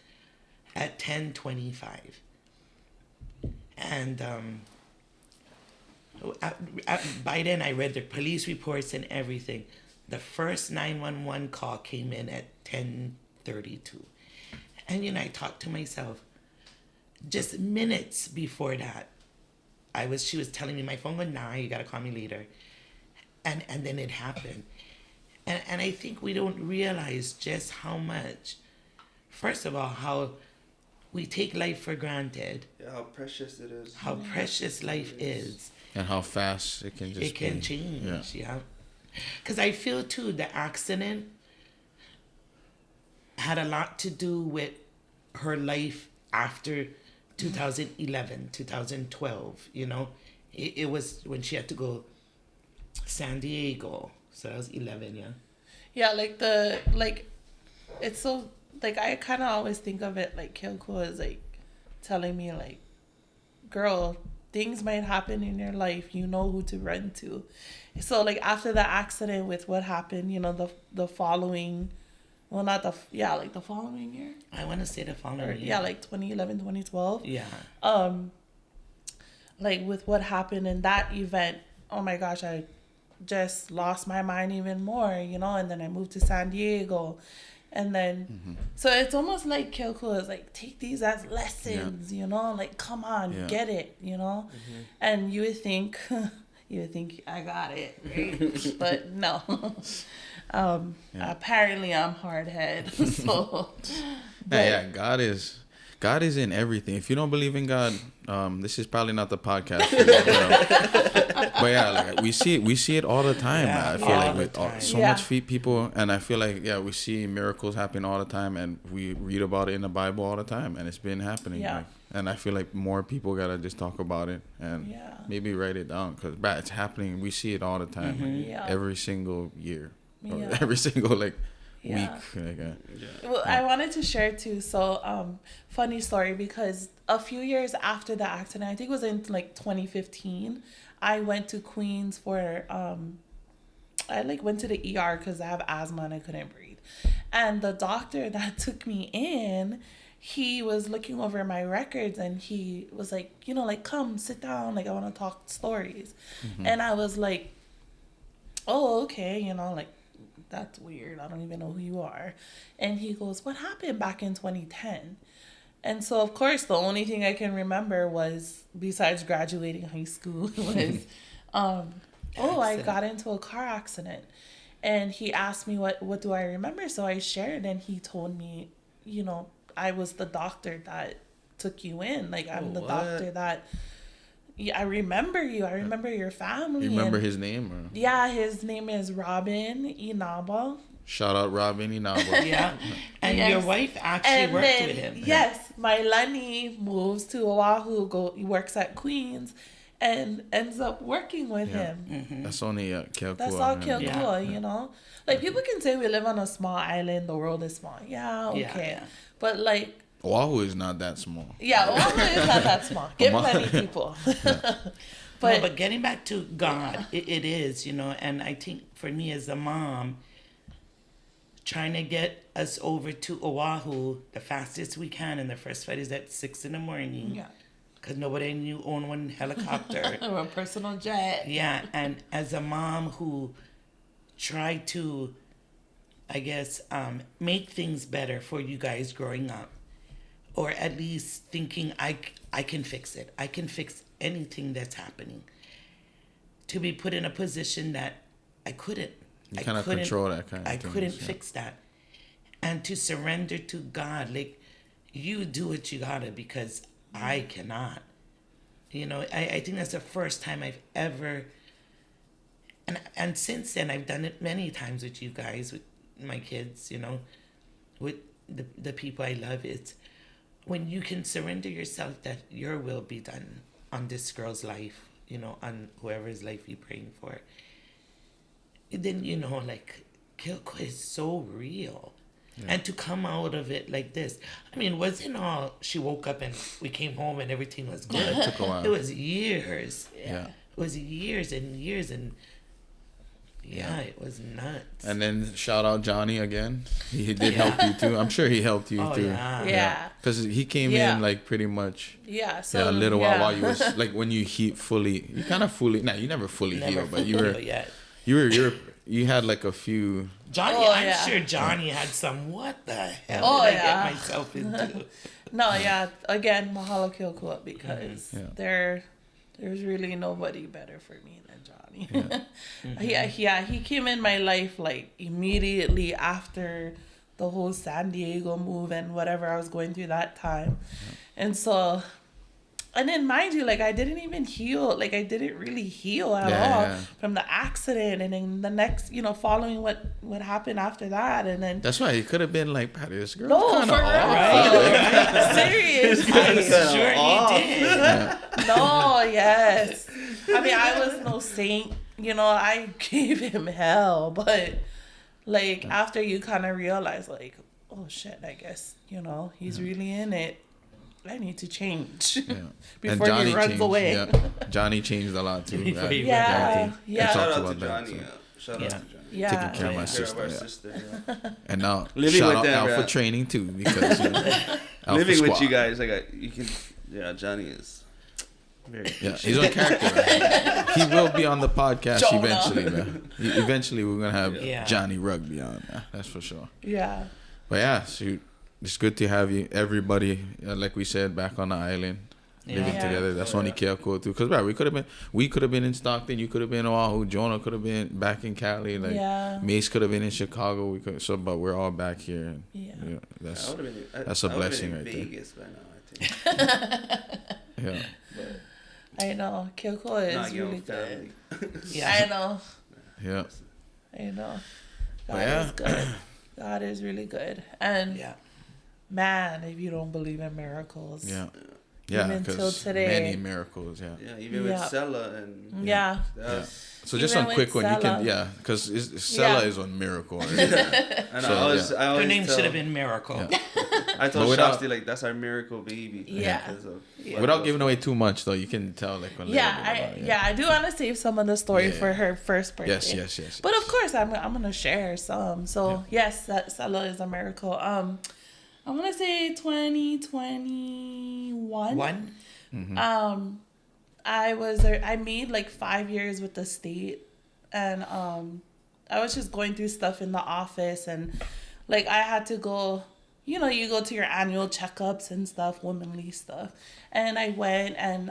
at 10:25. And by then, I read the police reports and everything. The first 911 call came in at 10:32. And, you know, I thought to myself, just minutes before that, she was telling me, my phone went, nah, you got to call me later. And then it happened. And I think we don't realize just how much, first of all, how we take life for granted. Yeah, how precious it is. How precious life is. And how fast it can just It can change, yeah. Because I feel, too, the accident had a lot to do with her life after 2011, 2012, you know. It was when she had to go San Diego. So that was 11, yeah. Yeah, it's so, like, I kind of always think of it like Ke Akua is, like, telling me, like, girl, things might happen in your life. You know who to run to. So, like, after the accident with what happened, you know, the following, well, not the, like, the following year? I want to say the following year. Yeah, like 2011, 2012. Yeah. Like, with what happened in that event, oh, my gosh, I just lost my mind even more, you know, and then I moved to San Diego. And then, so it's almost like Ke Akua is like, take these as lessons, you know, like, come on, get it, you know? And you would think I got it, right? But no. Apparently I'm hard-headed, so. God is in everything. If you don't believe in God, this is probably not the podcast for you. But yeah, like we see it all the time. I feel like with so much people, and I feel like we see miracles happen all the time, and we read about it in the Bible all the time, and it's been happening. Yeah. Like, and I feel like more people gotta just talk about it and maybe write it down, because it's happening. We see it all the time, every single year, or every single week. Well, I wanted to share too. So, funny story, because a few years after the accident, I think it was in like 2015, I went to Queens for I like went to the ER because I have asthma and I couldn't breathe, and the doctor that took me in, he was looking over my records and he was like, you know, like, come sit down, like, I want to talk stories. And I was like, oh, okay, you know, like, that's weird. I don't even know who you are. And he goes, what happened back in 2010? And so, of course, the only thing I can remember was, besides graduating high school, was, I got into a car accident. And he asked me what do I remember. So I shared, and he told me, I was the doctor that took you in. Like, I'm the doctor that, I remember you. I remember your family. You remember his name? Or? Yeah, his name is Robin Inaba. Shout out Robin Inaba. Yeah. And Yes. your wife actually worked with him. Yes, my Lenny moves to Oahu, he works at Queens, and ends up working with him. Mm-hmm. That's only Ke Akua. That's all man. Ke Akua, Like, people can say we live on a small island, the world is small. Yeah, okay. Yeah. But, like, Oahu is not that small. yeah, Oahu is not that small. Give many people. But getting back to God, it is, and I think for me as a mom, trying to get us over to Oahu the fastest we can, and the first flight is at 6 a.m. Yeah. Because nobody knew own one helicopter. Or a personal jet. Yeah, and as a mom who tried to, I guess, make things better for you guys growing up, or at least thinking I can fix it. I can fix anything that's happening. To be put in a position that I couldn't. You cannot control that kind of thing. I couldn't fix that. And to surrender to God, like, you do what you gotta, because I cannot. I think that's the first time I've ever, and since then I've done it many times with you guys, with my kids, with the people I love. It's when you can surrender yourself that your will be done on this girl's life, on whoever's life you're praying for. Then, like, Ke Akua is so real. Yeah. And to come out of it like this, I mean, wasn't all she woke up and we came home and everything was good. It took a while. It was years. Yeah. It was years and years, and it was nuts. And then shout out Johnny again. He did help you too. I'm sure he helped you too. Yeah. Because he came in like pretty much. Yeah. So a little while you was like when you you you never fully healed, but you had like a few. Johnny, I'm sure Johnny had some. What the hell did I get myself into? No, again, Mahalo Ke Akua, because there's really nobody better for me than Johnny. He came in my life like immediately after the whole San Diego move and whatever I was going through that time, and so. And then, mind you, like, I didn't even heal. Like, I didn't really heal at all from the accident. And then the next, following what happened after that. And then... That's right. He could have been like, Patty, this girl. No, for real. Right? Serious. I'm sure he did. No, yes. I mean, I was no saint. I gave him hell. But, like, after you kind of realize, like, oh, shit, I guess, he's really in it. I need to change before Johnny he runs changed, away. Yeah. Johnny changed a lot too. Shout out to Johnny. Shout out to Johnny. Yeah. Taking care of my sister. And now living shout with out them, Alpha Training too, because living with you guys, Johnny is very he's on character. Right? He will be on the podcast eventually, man. Eventually, we're gonna have Johnny Rugby on. That's for sure. Yeah. But shoot. It's good to have you, everybody, like we said, back on the island, living together. That's only Ke Akua too. Because we could have been in Stockton. You could have been in Oahu. Jonah could have been back in Cali. Like Mace could have been in Chicago. But we're all back here. And, that's a blessing right Vegas there. By now, I think. I know. Ke Akua is really good. I know. Yeah. I know. God is good. God is really good. And man, if you don't believe in miracles. Even till today. Many miracles, even with Cella and... So just on quick one, you can, because Cella is on Miracle. Right? And so, her name should have been Miracle. I told Shasti, like, that's our miracle baby. Without giving away too much, though, you can tell, like, a little bit about, I do want to save some of the story for her first birthday. Yes. But of course, I'm gonna share some. So yes, that Cella is a miracle. I'm gonna say 2021. Mm-hmm. I made like 5 years with the state, and I was just going through stuff in the office, and like I had to go, you know, you go to your annual checkups and stuff, womanly stuff. And I went and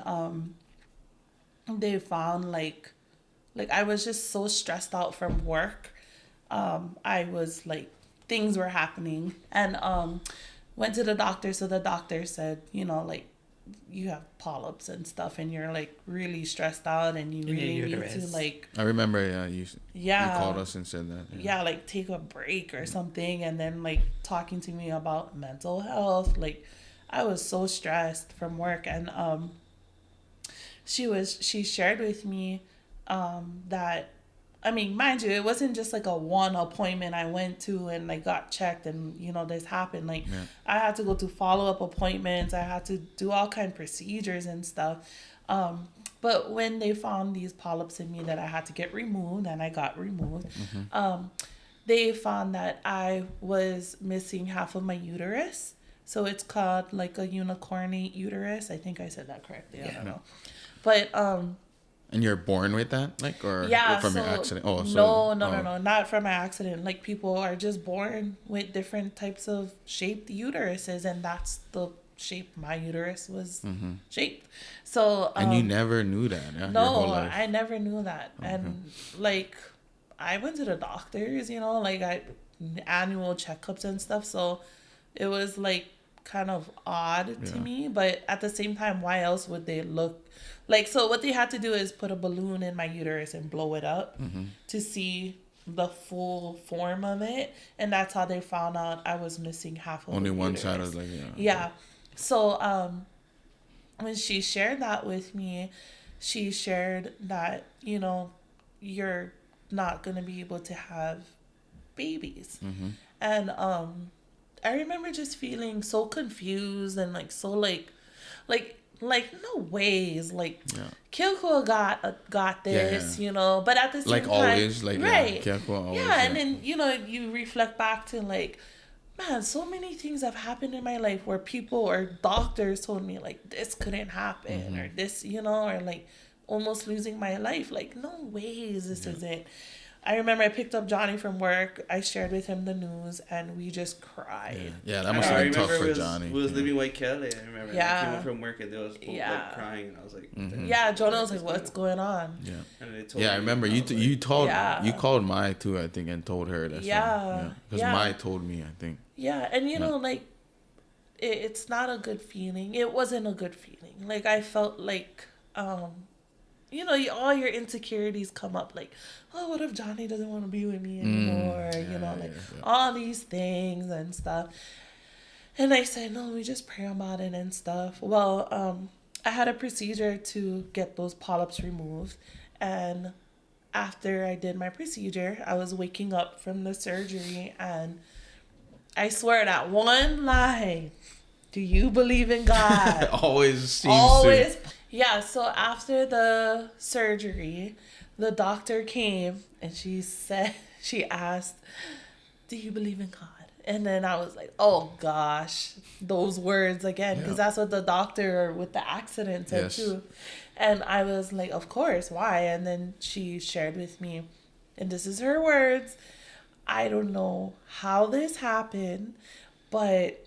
they found like I was just so stressed out from work. I was like, things were happening, and went to the doctor. So the doctor said, you know, like, you have polyps and stuff, and you're like really stressed out, and you really need to like. I remember, you called us and said that. Yeah, like take a break or something, and then like talking to me about mental health. Like, I was so stressed from work, and she shared with me that, I mean, mind you, it wasn't just like a one appointment I went to and I got checked and, you know, this happened. Like, I had to go to follow-up appointments. I had to do all kind of procedures and stuff. But when they found these polyps in me that I had to get removed, and I got removed, they found that I was missing half of my uterus. So it's called like a unicornate uterus. I think I said that correctly. I don't know. But and you're born with that, like, or from your accident? Oh, so no, not from my accident. Like, people are just born with different types of shaped uteruses, and that's the shape my uterus was shaped. So and you never knew that? Yeah, no, your whole life. I never knew that. And like, I went to the doctors, you know, like annual checkups and stuff. So it was like kind of odd to me, but at the same time, why else would they look? Like, so what they had to do is put a balloon in my uterus and blow it up to see the full form of it, and that's how they found out I was missing half of only the one uterus. side was like So when she shared that with me, she shared that, you know, you're not gonna be able to have babies, and I remember just feeling so confused and like so like no ways, like Kyoko got this, you know, but at the same time, always, like, right, Kyoko always, and then, you know, you reflect back to like, man, so many things have happened in my life where people or doctors told me like this couldn't happen or this, you know, or like almost losing my life. Like, no ways, this is it. I remember I picked up Johnny from work. I shared with him the news, and we just cried. Yeah, that must have been tough for Johnny. We was living with Kelly. I remember. Yeah. I came home from work and they was both like crying, and I was like, yeah, Jonah was like, "What's going on?" Yeah. And they told I remember you called Mai too, I think, and told her that. Because Mai told me, I think. Yeah, and you know, like, it's not a good feeling. It wasn't a good feeling. Like, I felt like, you know, all your insecurities come up. Like, oh, what if Johnny doesn't want to be with me anymore? You know, like all these things and stuff. And I said, no, we just pray about it and stuff. Well, I had a procedure to get those polyps removed. And after I did my procedure, I was waking up from the surgery, and I swear that one line, do you believe in God? Always seems to. Yeah, so after the surgery, the doctor came and she asked, do you believe in God? And then I was like, oh gosh, those words again, because that's what the doctor with the accident said too. And I was like, of course, why? And then she shared with me, and this is her words, I don't know how this happened, but,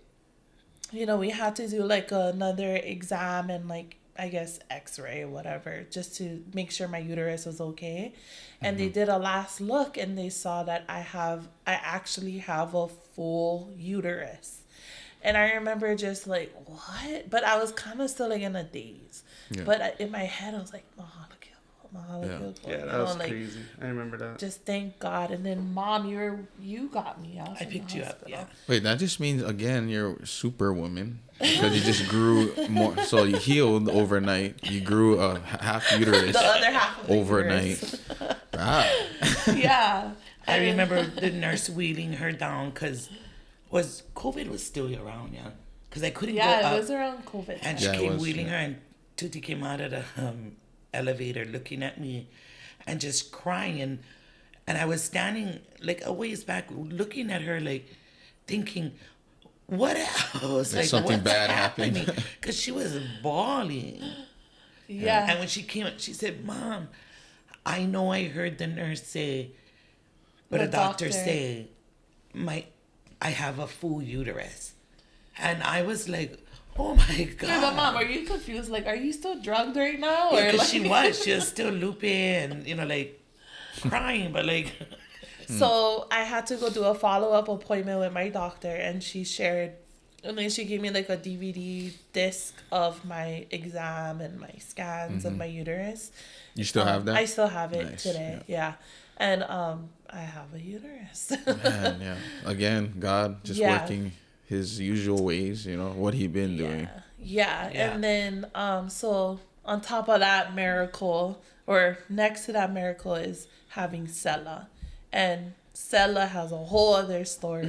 you know, we had to do like another exam and like, I guess x-ray or whatever, just to make sure my uterus was okay. And they did a last look, and they saw that I actually have a full uterus. And I remember just like, what? But I was kind of still like in a daze. Yeah. But in my head, I was like, Mahalo Ke Akua. Yeah, that was like, crazy. I remember that. Just thank God. And then, Mom, you got me out. I picked you up. Yeah. Wait, that just means again you're superwoman, because you just grew more. So you healed overnight. You grew a half uterus. The other half of the overnight. Uterus. Wow. Yeah. I remember the nurse wheeling her down because COVID was still around, yeah. Because I couldn't go up. Yeah, it was around COVID. And she came wheeling her, and Tuti came out of the elevator looking at me and just crying. And I was standing like a ways back looking at her, like thinking, what else? Like, something bad happened. Because she was bawling. Yeah. And when she came, she said, Mom, I know I heard the nurse say, but the doctor say, I have a full uterus. And I was like, oh my God. Yeah, but Mom, are you confused? Like, are you still drugged right now? Yeah, Or 'cause like... she was still loopy and, like, crying, but like... So I had to go do a follow-up appointment with my doctor, and she shared, and then she gave me like a DVD disc of my exam and my scans and my uterus. You still have that? I still have it Nice, today. Yeah. And I have a uterus. Man, yeah. Again, God just Yeah. working his usual ways, what he been doing. Yeah. Yeah. And then so on top of that miracle, or next to that miracle, is having Cella. And Cella has a whole other story.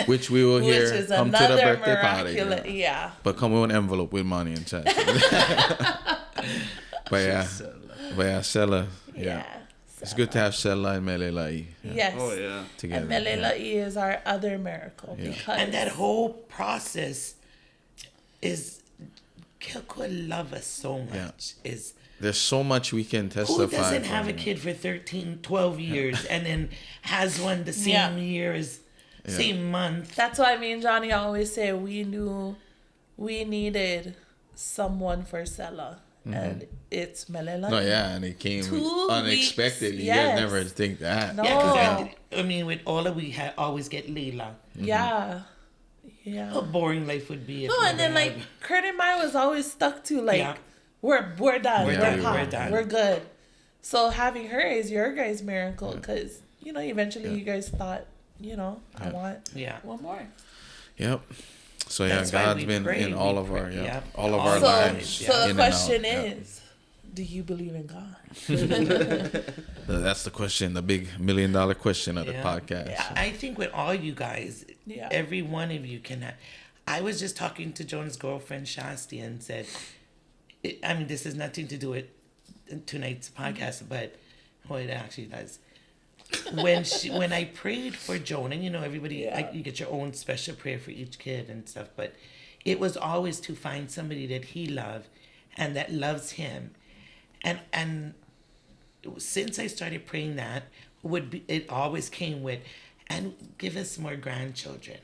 Which we will hear Which is come to the another birthday party. miraculous. Yeah. But come with an envelope with money inside. But yeah, Cella. Yeah. It's good to have Cella and Melelai Yes. Oh yeah. together. And Melelai is our other miracle Yeah. because And that whole process is... Ke Akua love us so much. Is... There's so much we can testify. Who doesn't from. have a kid for 13, 12 years and then has one the same year as, same month? that's why me and Johnny always say we knew we needed someone for Cella. And it's Melelai. No, yeah, and it came 2 unexpectedly. weeks, You guys yes. never think that. No. Yeah, because I mean, with Ola, we always get Leila. Yeah. Yeah. How boring life would be. If No, we and then didn't like have- Kurt and I was always stuck to like Yeah. we're done, We're we're, done, hot, we're done. we're good. So having her is your guys' miracle because eventually you guys thought I want Yeah. one more. Yep. So yeah, That's why God's we been pray, in we all of pray, our yeah. all of All our of So lives. yeah. so in the and question out, yeah. is, do you believe in God? That's the question, the big $1 million question of the Yeah. podcast. Yeah. I think with all you guys, Yeah. every one of you can have. I was just talking to Joan's girlfriend Shasti and said, I mean, this has nothing to do with tonight's podcast, but it actually does. When I prayed for Joan, and everybody, you get your own special prayer for each kid and stuff, but it was always to find somebody that he loved and that loves him, and since I started praying that, it always came with, and give us more grandchildren.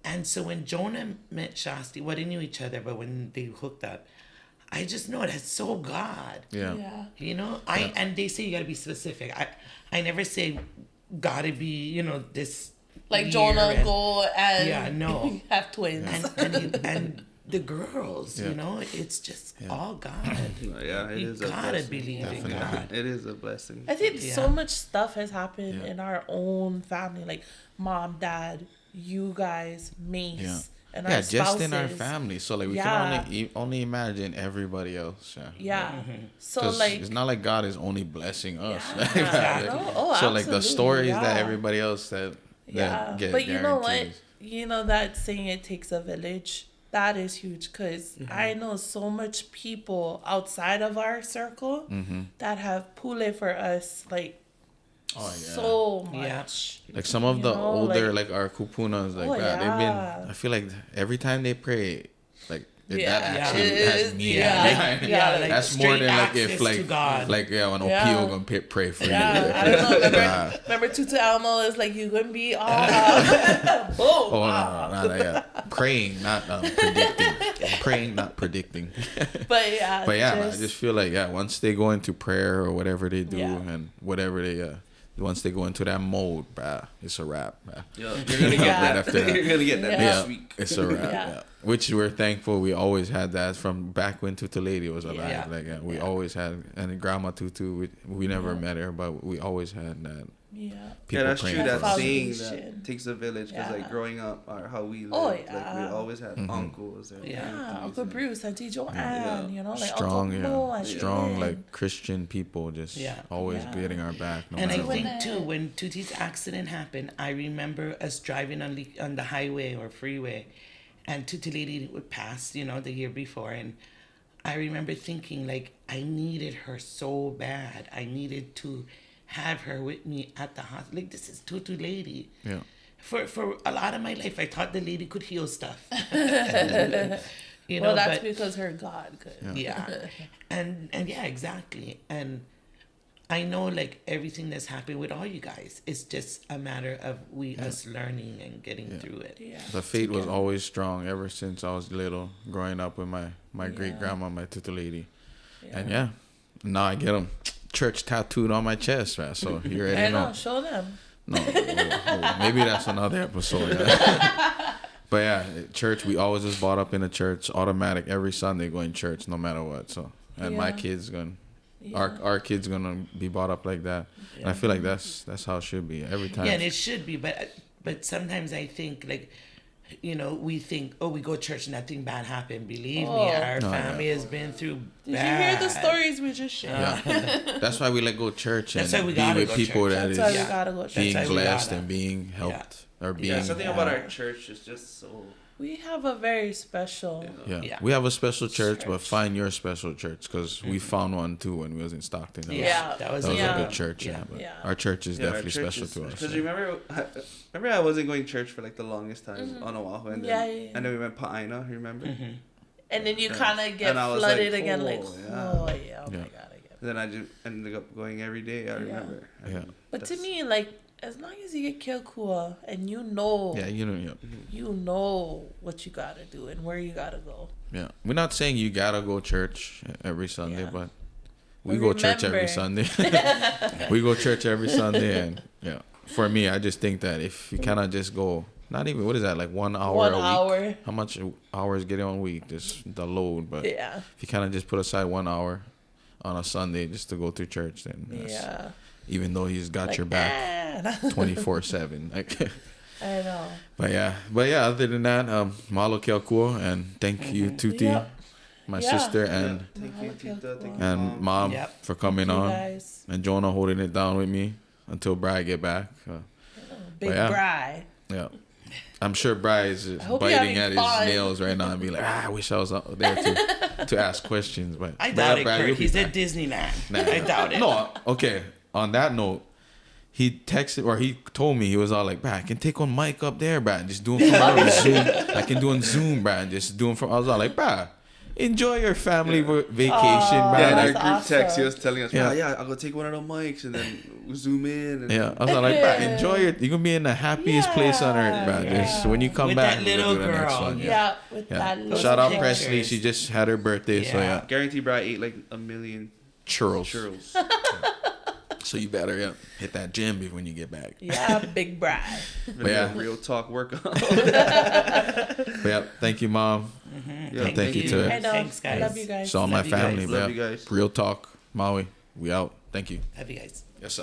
And so when Jonah met Shasti, they knew each other, but when they hooked up, I just know that's so God. Yeah. And they say you gotta be specific. I never say gotta be, this Like year Jonah and- go and Yeah, no. have twins. and the girls, it's just all God. Yeah, it You is a gotta blessing. believe in Definitely. God. It is a blessing. I think Yeah. so much stuff has happened Yeah. in our own family, like mom, dad, you guys, Mace, Yeah. and Yeah, our spouses. just in our family. So like we Yeah. can only imagine everybody else. Yeah. Yeah. So 'Cause like, it's not like God is only blessing us. Yeah. No, oh, so like the absolutely, stories that yeah. everybody else that get but you know what? guarantees. That saying it takes a village. That is huge because I know so much people outside of our circle that have pule for us, like Oh yeah. so Yeah. much. Like some of You the know, older, like- like our kupunas, like Oh, that. They've yeah. been. I feel like every time they pray, like Yeah. that actually It has is- meaning. yeah. Yeah, like That's more straight than like access if to like God. when Yeah. Opio gonna pray for Yeah, you. I don't know. God. Remember Tutu Almo is like, you gonna be all boom. Oh no, not like that. Praying, not predicting. Praying, not predicting. But yeah, But yeah, I just feel like once they go into prayer or whatever they do, Yeah. and whatever they once they go into that mode, it's a wrap. Yeah, you're gonna get Yeah. Right after that. You're gonna get that Yeah. next week. It's a wrap. Yeah. Yeah. Which we're thankful we always had that from back when Tutu Lady was alive. Yeah. Like we always had, and Grandma Tutu, we never met her, but we always had that. yeah. People Yeah, that's praying true. for That us. saying Foundation. that takes a village because Yeah. like growing up, how we lived, Oh, like we yeah. always had uncles and Yeah. Yeah, aunties Uncle and- Bruce, Auntie Joanne, Yeah. like Strong, Uncle Mo, and strong, Ian. like Christian people, just Yeah. always Yeah. getting our back. No And I matter what. think too, when Tuti's accident happened, I remember us driving on the highway or freeway, and Tuti Lady would pass, the year before, and I remember thinking like I needed her so bad. I needed to have her with me at the hospital. Like, this is Tutu Lady. Yeah. For a lot of my life, I thought the lady could heal stuff. Well, that's but because her God could. yeah, and yeah, exactly. And I know like everything that's happened with all you guys. It's just a matter of us learning and getting through it. Yeah. The faith was always strong ever since I was little, growing up with my great grandma, my tutu lady. Yeah. And now I get them church tattooed on my chest, man. So you already I know. know. Show them. No, maybe that's another episode. Yeah. But yeah, church, we always was brought up in a church, automatic every Sunday going to church, no matter what. So, and my kids our kids gonna be brought up like that. And I feel like that's how it should be every time. Yeah, and it should be, but sometimes I think like, you know, we think, oh, we go to church, nothing bad happened. Believe me, our family has been through Did bad. you hear the stories we just shared? Yeah. That's why we let go church and That's why we be gotta with go people church. that That's is why we gotta go church. being That's why we blessed gotta. and being helped or being. Yeah, something about our church is just so. We have a very special. Yeah. We have a special church, but find your special church because we found one too when we was in Stockton. That was a Yeah. good church. Yeah, but our church is definitely special to us. Because remember I wasn't going to church for like the longest time on Oahu, and then and then we went Pa'aina. Remember? And then you kind of get And I was flooded like, again, oh, like, yeah. oh yeah, oh my god, I get it. Then I just ended up going every day. I remember. Yeah. But to me, like, as long as you get Kilkua and you know, you know what you gotta do and where you gotta go. Yeah, we're not saying you gotta go church every Sunday, but we But go church every Sunday. We go church every Sunday, and for me, I just think that if you kind of just go, not even what is that, like 1 hour a week? How much hours get on a week? Just the load, but if you kind of just put aside 1 hour on a Sunday just to go to church, then even though he's got your back 24/7. Like, I know. But yeah. Other than that, Mahalo Ke Akua, and thank you, Tuti, my sister, and Thank you, Tita. Thank you, and Mom for coming on, guys. and Jonah holding it down with me until Bri get back. Big Bri. Yeah. I'm sure Bri is biting at his nails right now and be like, I wish I was out there to ask questions. But I doubt it, Kurt. He's at Disneyland. I doubt it. No, okay. On that note, he texted or he told me, he was all like, "Bro, I can take one mic up there, bro. Just do it from our Zoom. I can do on Zoom, bro. Just do it from." I was all like, "Bro, enjoy your family vacation, bro." Yeah, in our That's group awesome. text, he was telling us, I'll go take one of the mics and then zoom in. And I was all like, "Bro, enjoy it. You're gonna be in the happiest place on earth, bro. Just when you come With back, that we'll little do the next girl. one." With that little Shout out girl. Presley. She just had her birthday, so Guarantee Bri ate like 1 million churros. So you better hit that gym when you get back. Yeah, Big Bri. But real talk workout. But thank you, Mom. And thank you to Thanks, guys. Love you guys. all my family. Love you guys. Real talk, Maui. We out. Thank you. Love you guys. Yes, sir.